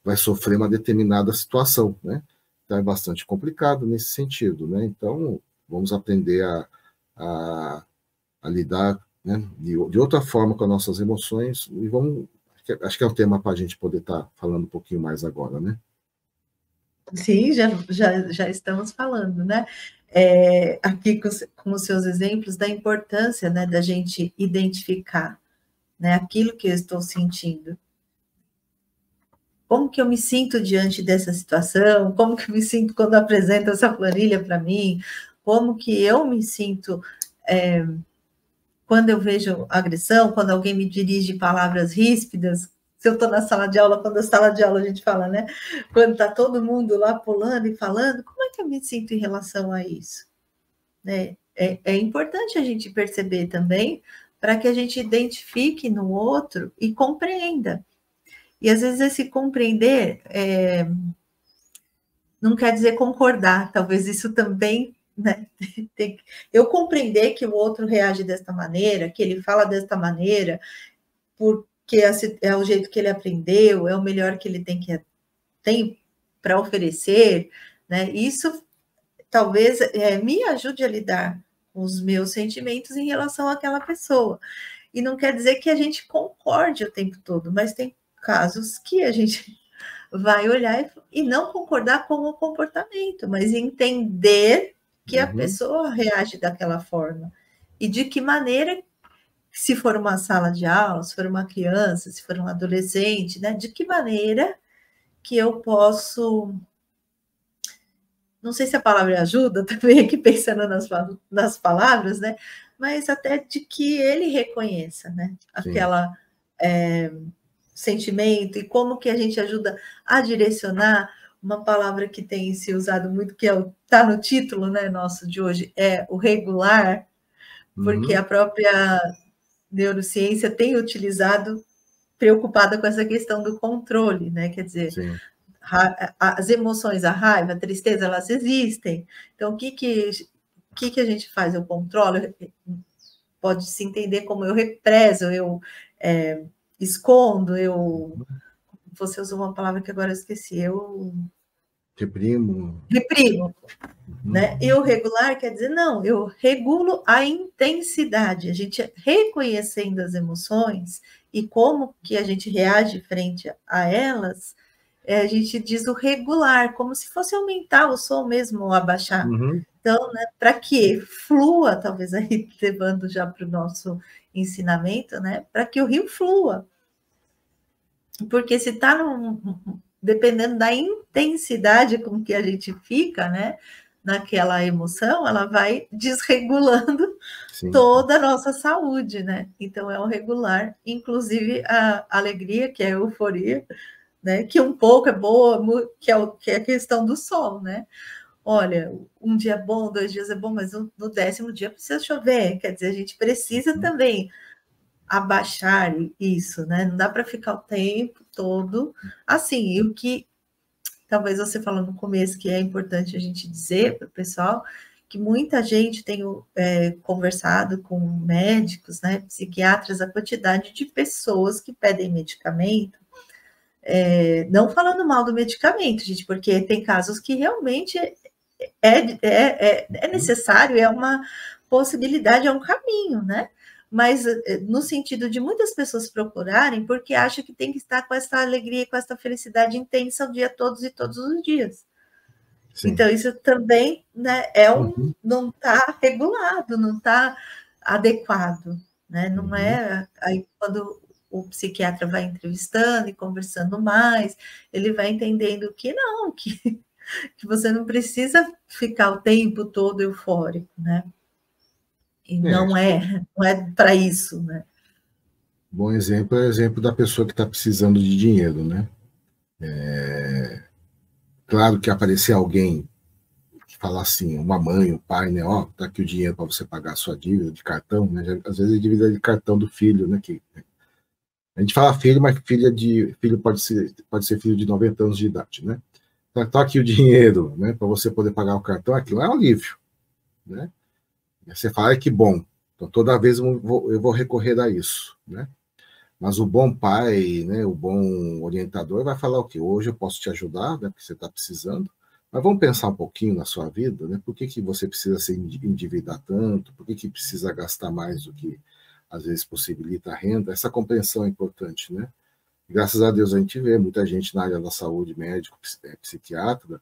vai sofrer uma determinada situação, né? Então é bastante complicado nesse sentido, né? Então vamos aprender a lidar, né, de outra forma com as nossas emoções e acho que é um tema para a gente poder estar falando um pouquinho mais agora, né? Sim, já estamos falando, né? Aqui com os seus exemplos da importância, né, da gente identificar, né, aquilo que eu estou sentindo. como que eu me sinto diante dessa situação, como que eu me sinto quando apresenta essa planilha para mim, como que eu me sinto quando eu vejo agressão, quando alguém me dirige palavras ríspidas, se eu estou na sala de aula, quando na sala de aula a gente fala, né? Quando está todo mundo lá pulando e falando, como é que eu me sinto em relação a isso? Né? É importante a gente perceber também, para que a gente identifique no outro e compreenda. E às vezes esse compreender não quer dizer concordar, talvez isso também, né? Eu compreender que o outro reage desta maneira, que ele fala desta maneira, porque é o jeito que ele aprendeu, é o melhor que ele tem para oferecer, né? Isso talvez me ajude a lidar com os meus sentimentos em relação àquela pessoa. E não quer dizer que a gente concorde o tempo todo, mas tem casos que a gente vai olhar e não concordar com o comportamento, mas entender que a pessoa reage daquela forma. E de que maneira, se for uma sala de aula, se for uma criança, se for um adolescente, né? De que maneira que eu posso... Não sei se a palavra ajuda, também aqui pensando nas palavras, né? Mas até de que ele reconheça, né? Aquela sentimento, e como que a gente ajuda a direcionar. Uma palavra que tem se usado muito, que está no título, né, nosso de hoje, é o regular, porque a própria neurociência tem utilizado, preocupada com essa questão do controle, né? Quer dizer, as emoções, a raiva, a tristeza, elas existem. Então, o que a gente faz? Eu controlo? Pode se entender como eu represo, eu escondo, você usou uma palavra que agora eu esqueci, eu... Reprimo. Né? E o regular quer dizer, não, eu regulo a intensidade, a gente reconhecendo as emoções e como que a gente reage frente a elas, a gente diz o regular, como se fosse aumentar o som mesmo ou abaixar. Então, né, para que flua, talvez aí levando já para o nosso ensinamento, né, para que o rio flua. Porque se está dependendo da intensidade com que a gente fica, né, naquela emoção, ela vai desregulando toda a nossa saúde, né? Então é o regular, inclusive a alegria, que é a euforia, né? Que um pouco é boa, que é a questão do sol, né? Olha, um dia é bom, 2 dias é bom, mas no 10º dia precisa chover, quer dizer, a gente precisa também abaixar isso, né? Não dá para ficar o tempo todo assim. E o que talvez você falou no começo, que é importante a gente dizer para o pessoal, que muita gente tem conversado com médicos, né, psiquiatras, a quantidade de pessoas que pedem medicamento, não falando mal do medicamento, gente, porque tem casos que realmente é necessário, é uma possibilidade, é um caminho, né? Mas no sentido de muitas pessoas procurarem, porque acham que tem que estar com essa alegria, com essa felicidade intensa o dia todos e todos os dias. Sim. Então, isso também, né, não está regulado, não está adequado, né? Não é aí quando o psiquiatra vai entrevistando e conversando mais, ele vai entendendo que não, que você não precisa ficar o tempo todo eufórico, né? E não é para isso, né? Bom exemplo é o exemplo da pessoa que está precisando de dinheiro, né? Claro que aparecer alguém que falar assim, uma mãe, um pai, né? Ó, tá aqui o dinheiro para você pagar a sua dívida de cartão, né? Às vezes é dívida de cartão do filho, né? Que a gente fala filho, mas filho pode ser filho de 90 anos de idade, né? Tá aqui o dinheiro, né? Para você poder pagar o cartão, aquilo é um alívio, né? Você fala, que bom, então toda vez eu vou recorrer a isso, né? Mas o bom pai, né, o bom orientador vai falar o quê? Hoje eu posso te ajudar, né, porque você está precisando, mas vamos pensar um pouquinho na sua vida, né? Por que você precisa se endividar tanto? Por que precisa gastar mais do que, às vezes, possibilita a renda? Essa compreensão é importante, né? Graças a Deus a gente vê muita gente na área da saúde, médico, psiquiatra,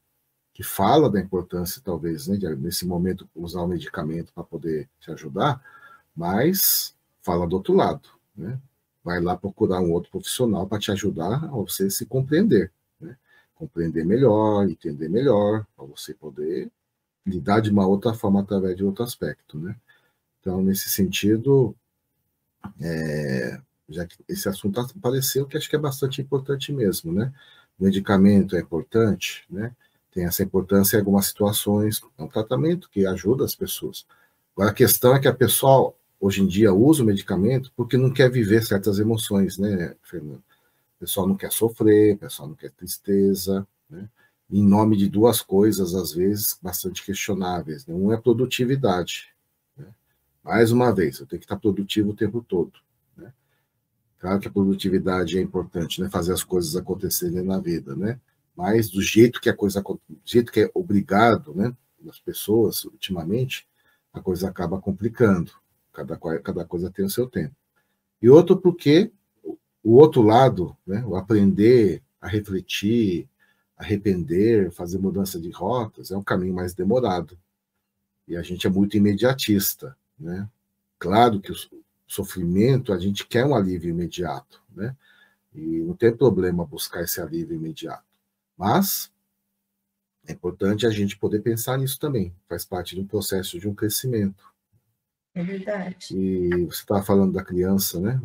que fala da importância, talvez, né, de, nesse momento, usar o medicamento para poder te ajudar, mas fala do outro lado, né? vai lá procurar um outro profissional para te ajudar a você se compreender, né? Compreender melhor, entender melhor, para você poder lidar de uma outra forma através de outro aspecto, né? Então, nesse sentido, já que esse assunto apareceu, que acho que é bastante importante mesmo, né? O medicamento é importante, né? Tem essa importância em algumas situações, é um tratamento que ajuda as pessoas. Agora, a questão é que a pessoa, hoje em dia, usa o medicamento porque não quer viver certas emoções, né, Fernando? O pessoal não quer sofrer, o pessoal não quer tristeza, né? Em nome de duas coisas, às vezes, bastante questionáveis, né? Um é produtividade, né? Mais uma vez, eu tenho que estar produtivo o tempo todo, né? Claro que a produtividade é importante, né? Fazer as coisas acontecerem na vida, né? Mas do jeito que a coisa, do jeito que é obrigado, né, das pessoas ultimamente, a coisa acaba complicando. Cada coisa tem o seu tempo. E outro porque o outro lado, né, o aprender a refletir, arrepender, fazer mudança de rotas, é um caminho mais demorado. E a gente é muito imediatista, né? Claro que o sofrimento, a gente quer um alívio imediato, né? E não tem problema buscar esse alívio imediato. Mas é importante a gente poder pensar nisso também. Faz parte de um processo de um crescimento. É verdade. E você estava falando da criança, né?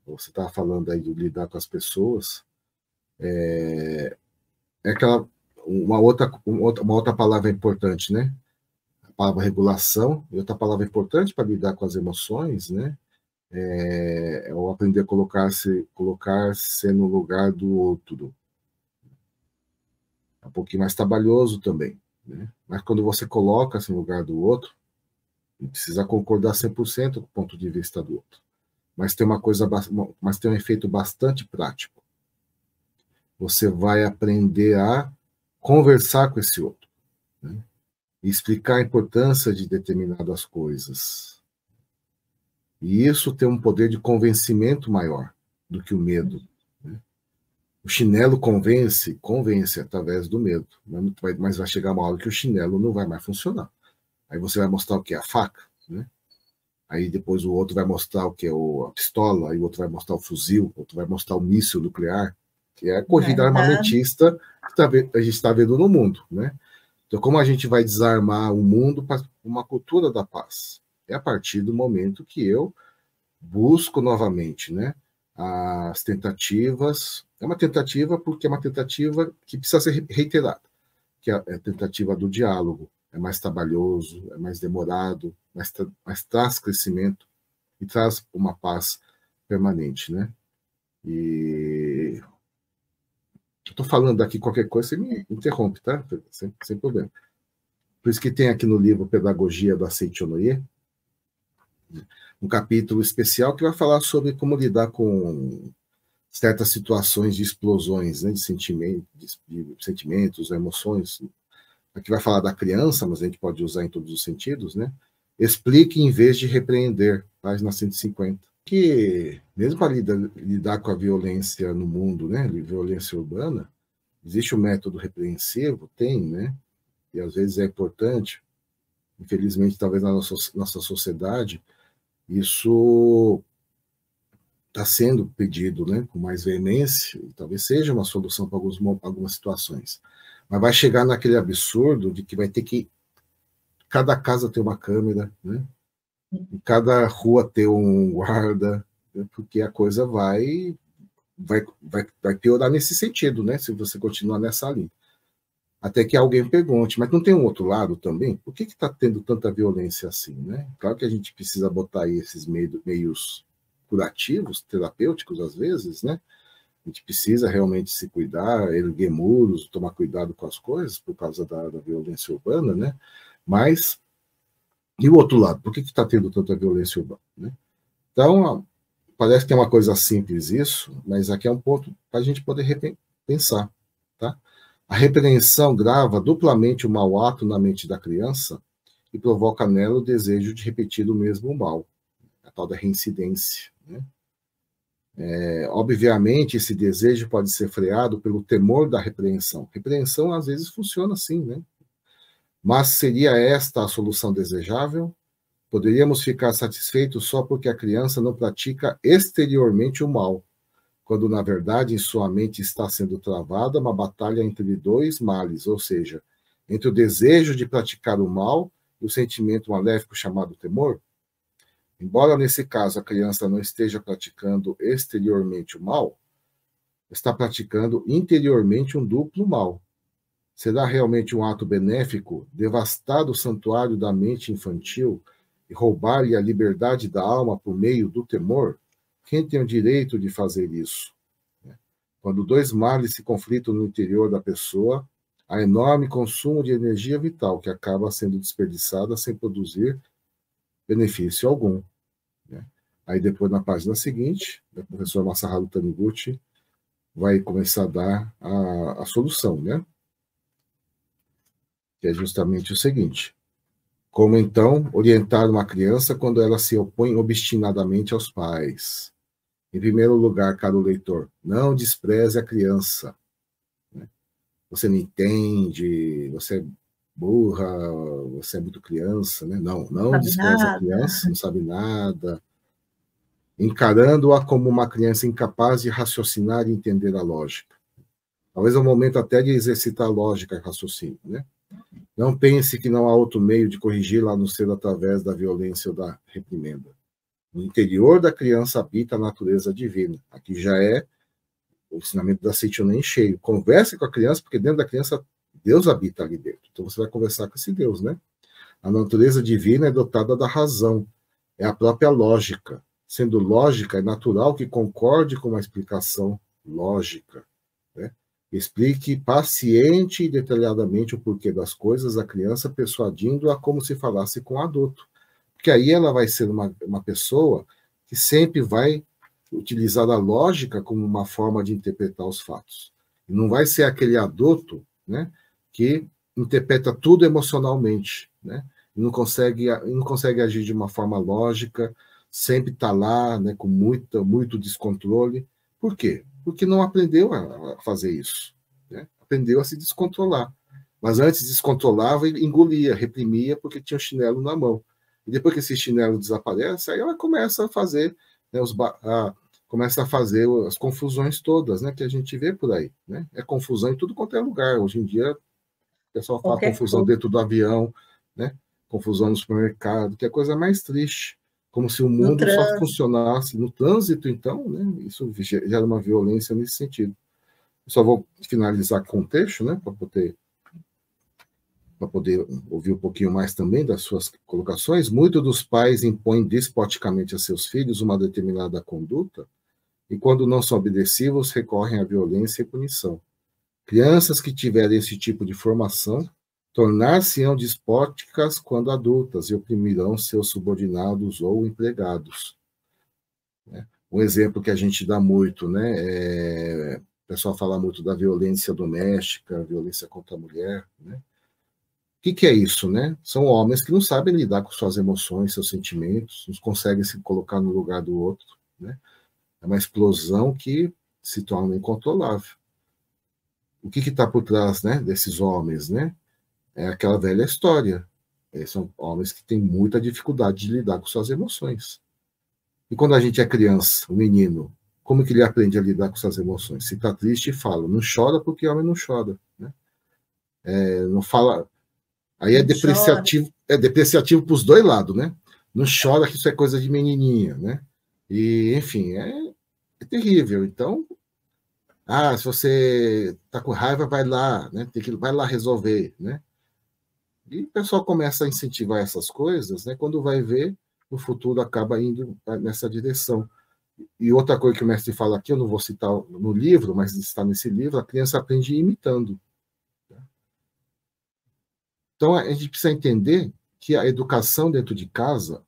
Você estava falando aí de lidar com as pessoas. É aquela uma outra palavra importante, né? A palavra regulação. E outra palavra importante para lidar com as emoções, né? É o aprender a colocar-se no lugar do outro. É um pouquinho mais trabalhoso também, né? Mas quando você coloca-se no lugar do outro, não precisa concordar 100% com o ponto de vista do outro. Mas tem um efeito bastante prático. Você vai aprender a conversar com esse outro, né? E explicar a importância de determinadas coisas. E isso tem um poder de convencimento maior do que o medo, né? O chinelo convence através do medo, mas vai chegar uma hora que o chinelo não vai mais funcionar. Aí você vai mostrar o que é a faca, né? Aí depois o outro vai mostrar o que é a pistola, aí o outro vai mostrar o fuzil, o outro vai mostrar o míssil nuclear, que é a corrida armamentista que a gente está vendo no mundo, né? Então, como a gente vai desarmar o mundo para uma cultura da paz? É a partir do momento que eu busco novamente, né, as tentativas. É uma tentativa porque é uma tentativa que precisa ser reiterada, que é a tentativa do diálogo. É mais trabalhoso, é mais demorado, mas traz crescimento e traz uma paz permanente, né? E estou falando aqui qualquer coisa, você me interrompe, tá? Sem problema. Por isso que tem aqui no livro Pedagogia do Seiichi Onoye um capítulo especial que vai falar sobre como lidar com certas situações de explosões, né, de sentimentos, emoções. Aqui vai falar da criança, mas a gente pode usar em todos os sentidos, né? Explique em vez de repreender, página 150. Que, mesmo para lidar com a violência no mundo, né, violência urbana, existe o método repreensivo, tem, né? E às vezes é importante, infelizmente, talvez na nossa sociedade, isso está sendo pedido, né, com mais veemência, e talvez seja uma solução para algumas situações. Mas vai chegar naquele absurdo de que vai ter que cada casa ter uma câmera, né? Em cada rua ter um guarda, né? Porque a coisa vai piorar nesse sentido, né? Se você continuar nessa linha. Até que alguém pergunte, mas não tem um outro lado também? Por que está tendo tanta violência assim, né? Claro que a gente precisa botar aí esses meios curativos, terapêuticos, às vezes, né? A gente precisa realmente se cuidar, erguer muros, tomar cuidado com as coisas por causa da violência urbana, né? Mas, e o outro lado? Por que está tendo tanta violência urbana, né? Então, parece que é uma coisa simples isso, mas aqui é um ponto para a gente poder pensar, tá? A repreensão grava duplamente o mau ato na mente da criança e provoca nela o desejo de repetir o mesmo mal, a tal da reincidência, né? Obviamente, esse desejo pode ser freado pelo temor da repreensão. Repreensão, às vezes, funciona assim, né? Mas seria esta a solução desejável? Poderíamos ficar satisfeitos só porque a criança não pratica exteriormente o mal, quando, na verdade, em sua mente está sendo travada uma batalha entre dois males, ou seja, entre o desejo de praticar o mal e o sentimento maléfico chamado temor? Embora, nesse caso, a criança não esteja praticando exteriormente o mal, está praticando interiormente um duplo mal. Será realmente um ato benéfico devastar o santuário da mente infantil e roubar-lhe a liberdade da alma por meio do temor? Quem tem o direito de fazer isso? Quando dois males se conflitam no interior da pessoa, há enorme consumo de energia vital que acaba sendo desperdiçada sem produzir benefício algum. Aí depois, na página seguinte, o professor Masaharu Taniguchi vai começar a dar a solução, né? Que é justamente o seguinte: como então orientar uma criança quando ela se opõe obstinadamente aos pais? Em primeiro lugar, caro leitor, não despreze a criança. Você não entende, você é burra, você é muito criança, né? Não despreze a criança, não sabe nada. Encarando-a como uma criança incapaz de raciocinar e entender a lógica. Talvez é o momento até de exercitar a lógica e raciocínio, né? Não pense que não há outro meio de corrigi-la a não ser através da violência ou da reprimenda. No interior da criança habita a natureza divina. Aqui já é o ensinamento da Seichonen cheio. Converse com a criança, porque dentro da criança Deus habita ali dentro. Então você vai conversar com esse Deus, né? A natureza divina é dotada da razão. É a própria lógica. Sendo lógica, é natural que concorde com uma explicação lógica. Né? Explique paciente e detalhadamente o porquê das coisas à criança, persuadindo-a como se falasse com um adulto. Porque aí ela vai ser uma pessoa que sempre vai utilizar a lógica como uma forma de interpretar os fatos. E não vai ser aquele adulto, né, que interpreta tudo emocionalmente, né, e não consegue agir de uma forma lógica, sempre está lá, né, com muito descontrole. Por quê? Porque não aprendeu a fazer isso. Né? Aprendeu a se descontrolar. Mas antes descontrolava e engolia, reprimia, porque tinha o chinelo na mão. E depois que esse chinelo desaparece, aí ela começa a fazer, né, começa a fazer as confusões todas, né, que a gente vê por aí. Né? É confusão em tudo quanto é lugar. Hoje em dia, o pessoal fala confusão dentro do avião, né? Confusão no supermercado, que é a coisa mais triste. Como se o mundo só funcionasse no trânsito, então, né? Isso gera uma violência nesse sentido. Eu só vou finalizar com o texto, né? Para poder ouvir um pouquinho mais também das suas colocações. Muitos dos pais impõem despoticamente a seus filhos uma determinada conduta e, quando não são obedecivos, recorrem à violência e punição. Crianças que tiverem esse tipo de formação tornar-se-ão despóticas quando adultas e oprimirão seus subordinados ou empregados. Um exemplo que a gente dá muito, né? O pessoal fala muito da violência doméstica, violência contra a mulher, né? O que é isso, né? São homens que não sabem lidar com suas emoções, seus sentimentos, não conseguem se colocar no lugar do outro, né? É uma explosão que se torna incontrolável. O que está por trás, né, desses homens, né? É aquela velha história. São homens que têm muita dificuldade de lidar com suas emoções. E quando a gente é criança, o menino, como que ele aprende a lidar com suas emoções? Se está triste, fala. Não chora porque homem não chora. Né? Não fala. Aí é depreciativo para os dois lados, né? Não chora que isso é coisa de menininha, né? E, enfim, é terrível. Então, se você está com raiva, vai lá, né? Vai lá resolver, né? E o pessoal começa a incentivar essas coisas, né? Quando vai ver, no futuro acaba indo nessa direção. E outra coisa que o mestre fala aqui, eu não vou citar no livro, mas está nesse livro, a criança aprende imitando. Então, a gente precisa entender que a educação dentro de casa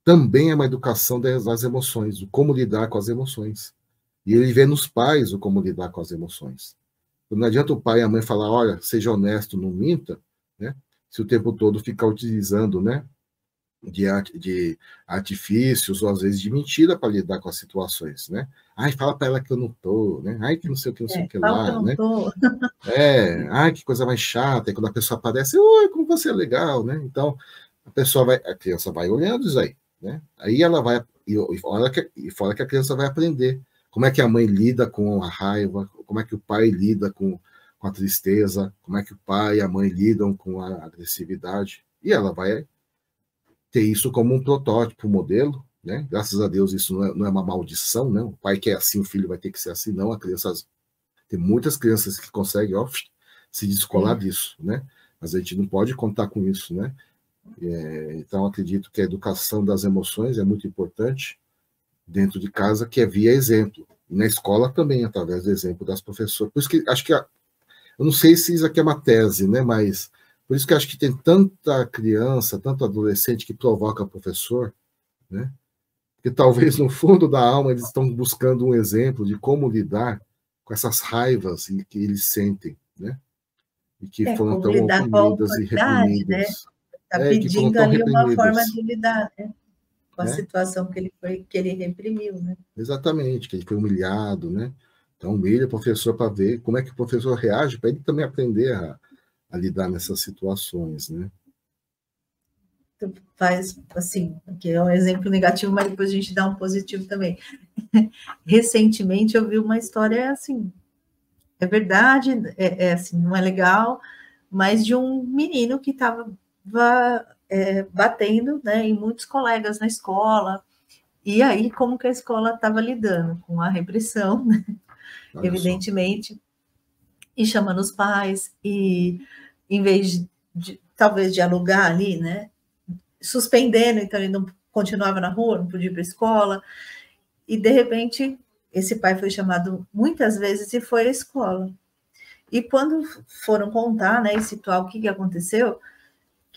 também é uma educação das emoções, o como lidar com as emoções. E ele vê nos pais o como lidar com as emoções. Não adianta o pai e a mãe falar, olha, seja honesto, não minta, né? Se o tempo todo ficar utilizando, né, de artifícios ou às vezes de mentira para lidar com as situações, né? Ai, fala para ela que eu não tô, né? Ai, que não sei o que, não sei o que lá, né? Ai, que coisa mais chata. E quando a pessoa aparece, oi, como você é legal, né? Então, a criança vai olhando isso aí, né? Aí ela vai, fora que a criança vai aprender como é que a mãe lida com a raiva, como é que o pai lida com a tristeza, como é que o pai e a mãe lidam com a agressividade, e ela vai ter isso como um protótipo, um modelo, né? Graças a Deus isso não é uma maldição, né? O pai quer assim, o filho vai ter que ser assim, não. A criança, tem muitas crianças que conseguem se descolar disso, né? Mas a gente não pode contar com isso, né? Então acredito que a educação das emoções é muito importante dentro de casa, que é via exemplo. E na escola também, através do exemplo das professoras. Por isso que acho que eu não sei se isso aqui é uma tese, né? Mas por isso que acho que tem tanta criança, tanto adolescente que provoca professor, né? Que talvez no fundo da alma eles estão buscando um exemplo de como lidar com essas raivas que eles sentem, né? E que foram tão oprimidas e reprimidas. Né? Está pedindo ali uma forma de lidar, né? Com a situação que ele reprimiu, né? Exatamente, que ele foi humilhado, né? Então humilha o professor para ver como é que o professor reage, para ele também aprender a lidar nessas situações, né? Faz, assim, que é um exemplo negativo, mas depois a gente dá um positivo também. Recentemente eu vi uma história, assim, é verdade, assim, não é legal, mas de um menino que estava batendo, né, em muitos colegas na escola, e aí como que a escola estava lidando com a repressão, né? Evidentemente, e chamando os pais, e em vez de talvez dialogar ali, né, suspendendo, então ele não continuava na rua, não podia ir para a escola, e de repente esse pai foi chamado muitas vezes e foi à escola. E quando foram contar, né, e situar o que aconteceu,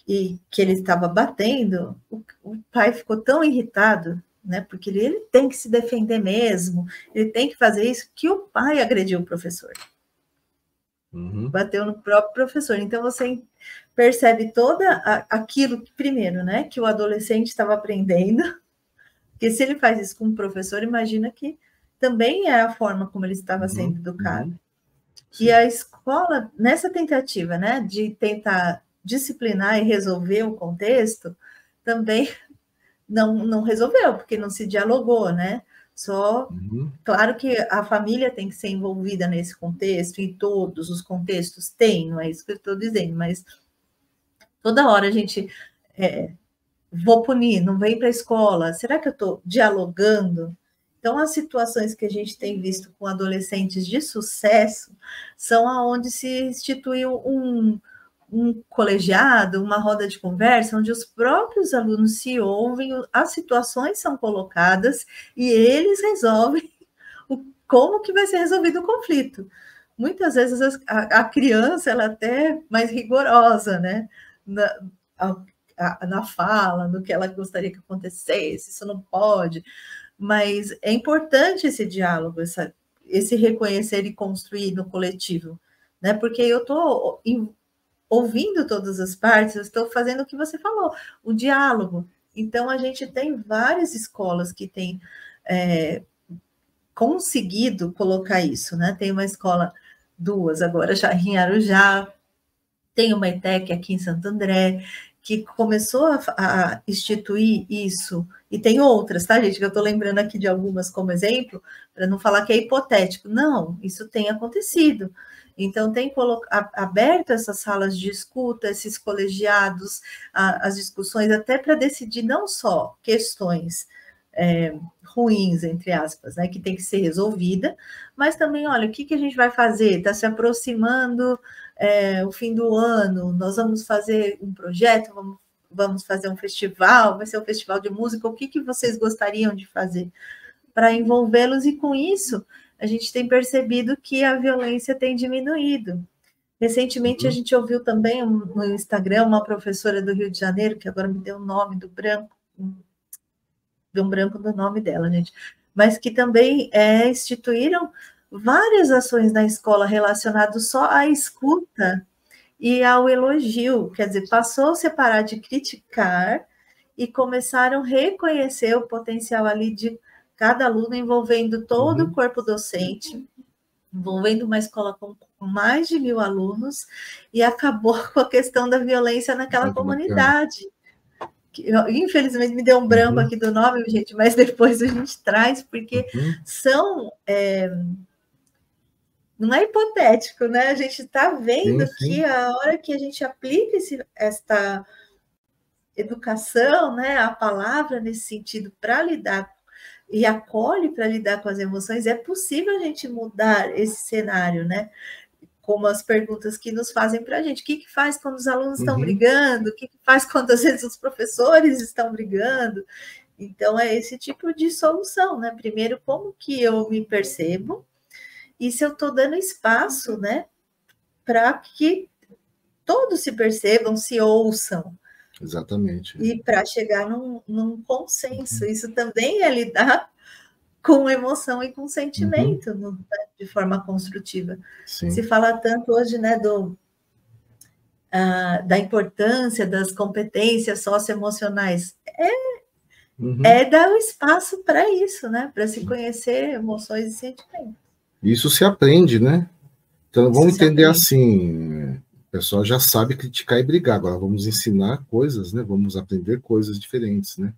e que ele estava batendo, o pai ficou tão irritado, né, porque ele tem que se defender mesmo, ele tem que fazer isso, que o pai agrediu o professor. Bateu no próprio professor. Então você percebe aquilo que, primeiro, né, que o adolescente estava aprendendo, porque se ele faz isso com o professor, imagina que também é a forma como ele estava sendo educado. E a escola, nessa tentativa, né, de tentar disciplinar e resolver o contexto, também não resolveu, porque não se dialogou, né? Só, claro que a família tem que ser envolvida nesse contexto, e todos os contextos têm, não é isso que eu estou dizendo, mas toda hora a gente vou punir, não vem para a escola, será que eu estou dialogando? Então, as situações que a gente tem visto com adolescentes de sucesso são aonde se instituiu um colegiado, uma roda de conversa, onde os próprios alunos se ouvem, as situações são colocadas e eles resolvem como que vai ser resolvido o conflito. Muitas vezes a criança ela é até mais rigorosa, né? Na fala, no que ela gostaria que acontecesse, isso não pode. Mas é importante esse diálogo, esse reconhecer e construir no coletivo, né? Porque eu estou ouvindo todas as partes, eu estou fazendo o que você falou, o diálogo. Então, a gente tem várias escolas que têm conseguido colocar isso, né? Tem uma escola, duas agora, já em Arujá, tem uma ETEC aqui em Santo André, que começou a instituir isso, e tem outras, tá, gente? Que eu estou lembrando aqui de algumas como exemplo, para não falar que é hipotético. Não, isso tem acontecido. Então, tem aberto essas salas de escuta, esses colegiados, as discussões, até para decidir não só questões ruins, entre aspas, né, que tem que ser resolvida, mas também, olha, o que a gente vai fazer? Está se aproximando o fim do ano, nós vamos fazer um projeto, vamos fazer um festival, vai ser um festival de música, o que vocês gostariam de fazer para envolvê-los? E com isso, a gente tem percebido que a violência tem diminuído. Recentemente, a gente ouviu também no Instagram uma professora do Rio de Janeiro, que agora me deu o nome do branco, deu um branco do nome dela, gente, mas que também instituíram várias ações na escola relacionadas só à escuta e ao elogio, quer dizer, passou a parar de criticar e começaram a reconhecer o potencial ali de cada aluno, envolvendo todo o corpo docente, envolvendo uma escola com mais de 1.000 alunos, e acabou com a questão da violência naquela comunidade. Infelizmente me deu um branco aqui do nome, gente, mas depois a gente traz, porque são... não é hipotético, né? A gente está vendo que a hora que a gente aplica esta educação, né, a palavra nesse sentido, para lidar e acolhe para lidar com as emoções, é possível a gente mudar esse cenário, né? Como as perguntas que nos fazem para a gente. O que faz quando os alunos estão brigando? O que faz quando, às vezes, os professores estão brigando? Então, é esse tipo de solução, né? Primeiro, como que eu me percebo? E se eu estou dando espaço, né? Para que todos se percebam, se ouçam. Exatamente. E para chegar num consenso. Isso também é lidar com emoção e com sentimento, de forma construtiva. Sim. Se fala tanto hoje, né, da importância das competências socioemocionais. É dar o espaço para isso, né, para se conhecer emoções e sentimentos. Isso se aprende, né? Então, vamos entender assim, o pessoal já sabe criticar e brigar, agora vamos ensinar coisas, né? Vamos aprender coisas diferentes, né?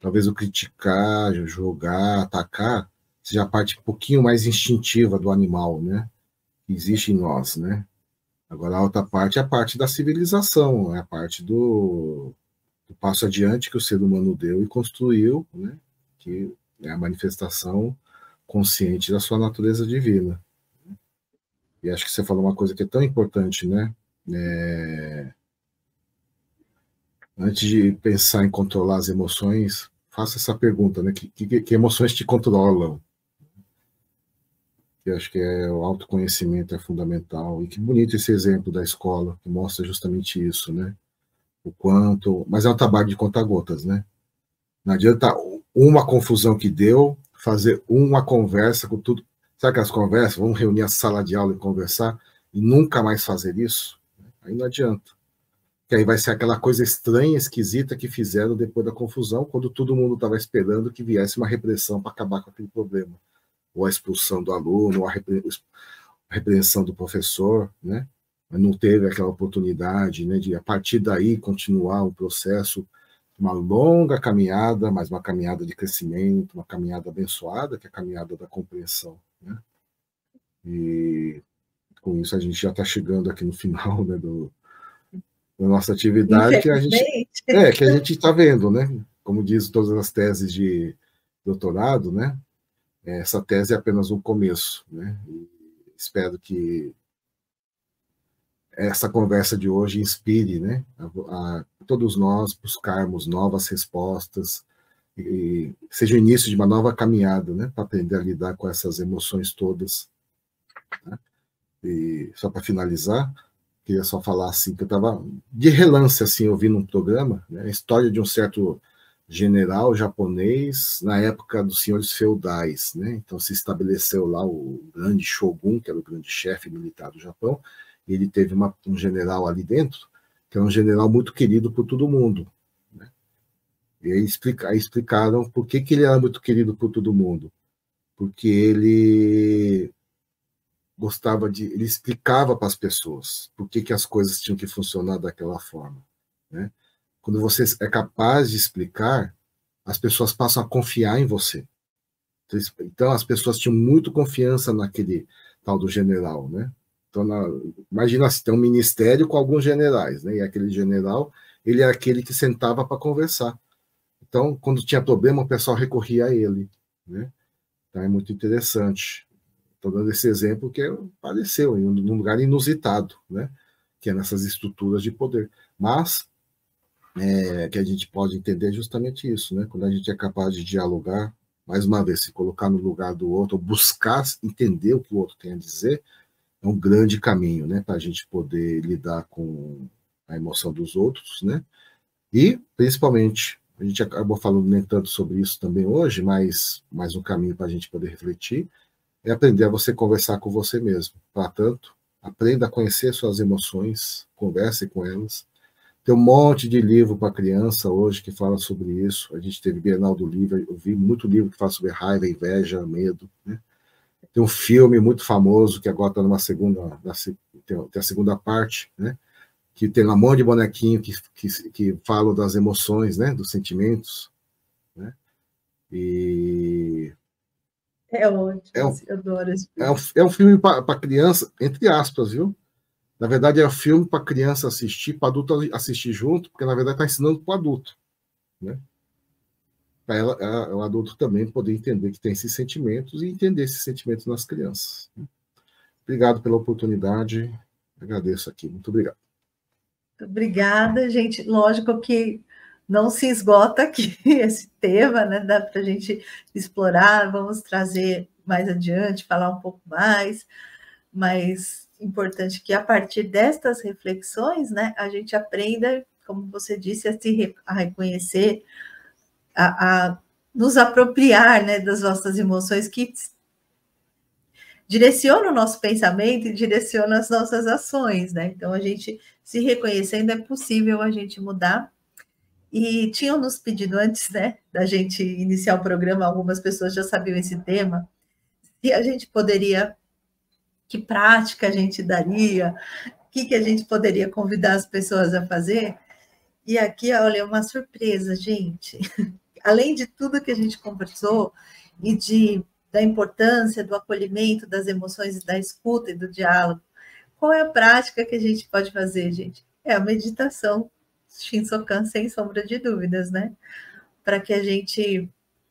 Talvez o criticar, jogar, atacar, seja a parte um pouquinho mais instintiva do animal, né? Que existe em nós, né? Agora, a outra parte é a parte da civilização, é a parte do passo adiante que o ser humano deu e construiu, né? Que é a manifestação consciente da sua natureza divina. E acho que você falou uma coisa que é tão importante, né? Antes de pensar em controlar as emoções, faça essa pergunta, né? Que emoções te controlam? Eu acho que o autoconhecimento é fundamental. E que bonito esse exemplo da escola, que mostra justamente isso, né? O quanto... Mas é um trabalho de conta-gotas, né? Não adianta uma confusão que deu, fazer uma conversa com tudo. Sabe aquelas conversas? Vamos reunir a sala de aula e conversar e nunca mais fazer isso? Aí não adianta. Que aí vai ser aquela coisa estranha, esquisita que fizeram depois da confusão, quando todo mundo estava esperando que viesse uma repressão para acabar com aquele problema. Ou a expulsão do aluno, ou a repreensão do professor, né? Mas não teve aquela oportunidade, né, de a partir daí continuar o processo, uma longa caminhada, mas uma caminhada de crescimento, uma caminhada abençoada, que é a caminhada da compreensão, né? E com isso a gente já está chegando aqui no final, né, da nossa atividade, que a gente está vendo, né? Como diz todas as teses de doutorado, né? Essa tese é apenas um começo, né? E espero que essa conversa de hoje inspire, né, a todos nós buscarmos novas respostas e seja o início de uma nova caminhada, né, para aprender a lidar com essas emoções todas. Né? E só para finalizar, queria só falar assim que eu estava de relance assim ouvindo um programa, né, a história de um certo general japonês na época dos senhores feudais, né? Então se estabeleceu lá o grande shogun, que era o grande chefe militar do Japão. Ele teve um general ali dentro, que é um general muito querido por todo mundo. Né? E aí explicaram por que ele era muito querido por todo mundo. Porque ele ele explicava para as pessoas por que as coisas tinham que funcionar daquela forma. Né? Quando você é capaz de explicar, as pessoas passam a confiar em você. Então, as pessoas tinham muito confiança naquele tal do general, né? Então, imagina se tem um ministério com alguns generais, né? E aquele general, ele era aquele que sentava para conversar. Então, quando tinha problema, o pessoal recorria a ele, né? Então, é muito interessante. Estou dando esse exemplo que apareceu em um lugar inusitado, né? Que é nessas estruturas de poder. Mas, que a gente pode entender justamente isso, né? Quando a gente é capaz de dialogar, mais uma vez, se colocar no lugar do outro, buscar entender o que o outro tem a dizer, é um grande caminho, né, para a gente poder lidar com a emoção dos outros, né, e, principalmente, a gente acabou falando nem tanto sobre isso também hoje, mas mais um caminho para a gente poder refletir, é aprender a você conversar com você mesmo. Portanto, aprenda a conhecer suas emoções, converse com elas. Tem um monte de livro para criança hoje que fala sobre isso, a gente teve Bienal do Livro, eu vi muito livro que fala sobre raiva, inveja, medo, né. Tem um filme muito famoso que agora está numa segunda, tem a segunda parte, né? que tem um monte de bonequinho que falam das emoções, né? Dos sentimentos, né? E... É ótimo, eu adoro esse filme. É um filme para criança, entre aspas, viu? Na verdade, é um filme para criança assistir, para adulto assistir junto, porque, na verdade, está ensinando para o adulto, né? Para o adulto também poder entender que tem esses sentimentos e entender esses sentimentos nas crianças. Obrigado pela oportunidade, agradeço aqui, muito obrigado. Obrigada, gente. Lógico que não se esgota aqui esse tema, né? Dá para a gente explorar, vamos trazer mais adiante, falar um pouco mais, mas importante que a partir destas reflexões, né, a gente aprenda, como você disse, a reconhecer, a nos apropriar, né, das nossas emoções que direcionam o nosso pensamento e direcionam as nossas ações, né? Então, a gente se reconhecendo, é possível a gente mudar. E tinham nos pedido antes, né, da gente iniciar o programa, algumas pessoas já sabiam esse tema, e a gente poderia, que prática a gente daria, o que a gente poderia convidar as pessoas a fazer. E aqui, olha, uma surpresa, gente. Além de tudo que a gente conversou e da importância do acolhimento das emoções e da escuta e do diálogo, qual é a prática que a gente pode fazer, gente? É a meditação Shinsokan, sem sombra de dúvidas, né? Para que a gente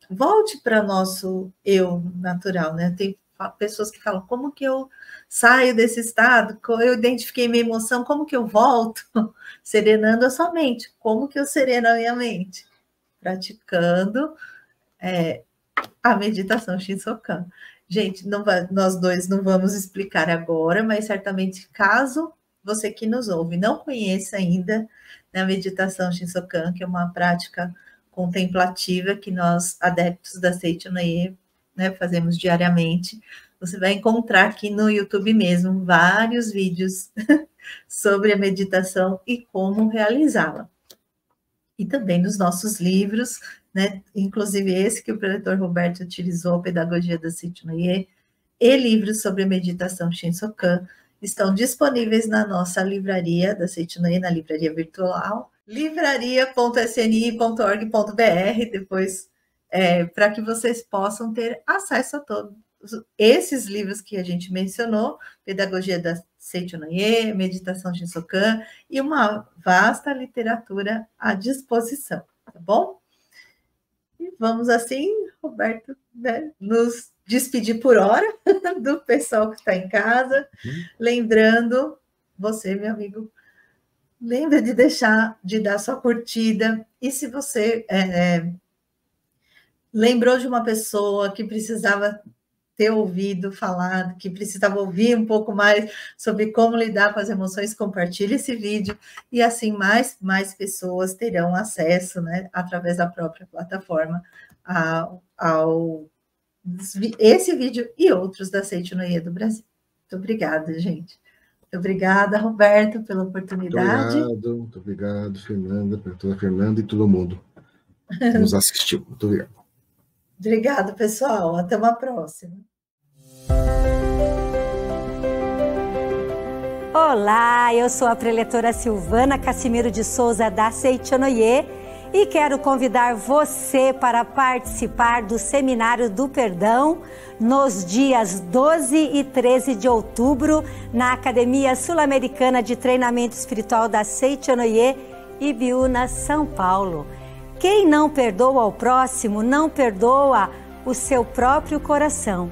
volte para nosso eu natural, né? Tem pessoas que falam, como que eu saio desse estado? Eu identifiquei minha emoção, como que eu volto? Serenando a sua mente. Como que eu sereno a minha mente? Praticando a meditação Shinsokan. Gente, nós dois não vamos explicar agora, mas certamente, caso você que nos ouve não conheça ainda a meditação Shinsokan, que é uma prática contemplativa que nós, adeptos da Seicho no Ie, né, fazemos diariamente, você vai encontrar aqui no YouTube mesmo vários vídeos sobre a meditação e como realizá-la. E também nos nossos livros, né, inclusive esse que o preletor Roberto utilizou, Pedagogia da Seicho no Ie, e livros sobre a meditação Shinsokan, estão disponíveis na nossa livraria da Seicho no Ie, na livraria virtual, livraria.sni.org.br, depois, para que vocês possam ter acesso a todos esses livros que a gente mencionou, Pedagogia da Seicho no Ie, Meditação Shinsokan, e uma vasta literatura à disposição, tá bom? E vamos assim, Roberto, né, nos despedir por hora do pessoal que está em casa, lembrando, você, meu amigo, lembra de dar sua curtida, e se você lembrou de uma pessoa que precisava ter ouvido falar, que precisava ouvir um pouco mais sobre como lidar com as emoções, compartilhe esse vídeo, e assim mais pessoas terão acesso, né, através da própria plataforma, esse vídeo e outros da Seicho no Ie do Brasil. Muito obrigada, gente. Muito obrigada, Roberto, pela oportunidade. Muito obrigado, Fernanda, para toda a Fernanda e todo mundo que nos assistiu. Muito obrigado. Obrigada, pessoal. Até uma próxima. Olá, eu sou a preletora Silvana Cassimiro de Souza da Seicho no Ie e quero convidar você para participar do Seminário do Perdão nos dias 12 e 13 de outubro na Academia Sul-Americana de Treinamento Espiritual da Seicho no Ie, Ibiúna, São Paulo. Quem não perdoa ao próximo, não perdoa o seu próprio coração.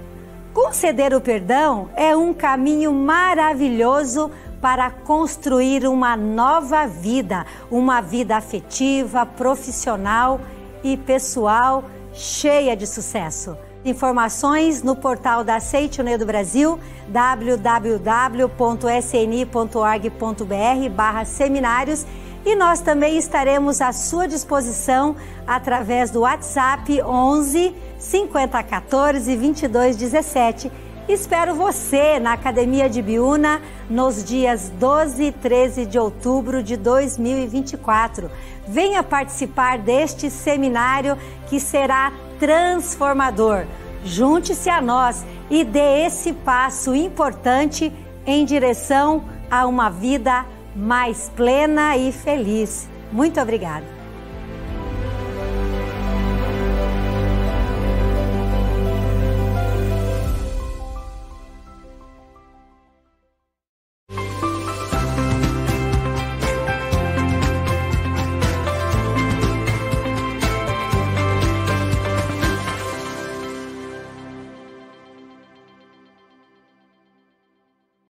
Conceder o perdão é um caminho maravilhoso para construir uma nova vida, uma vida afetiva, profissional e pessoal cheia de sucesso. Informações no portal da Seicho no Ie do Brasil, www.sni.org.br/seminários, e nós também estaremos à sua disposição através do WhatsApp 11 5014 2217. Espero você na Academia de Ibiúna nos dias 12 e 13 de outubro de 2024. Venha participar deste seminário que será transformador. Junte-se a nós e dê esse passo importante em direção a uma vida mais plena e feliz. Muito obrigada.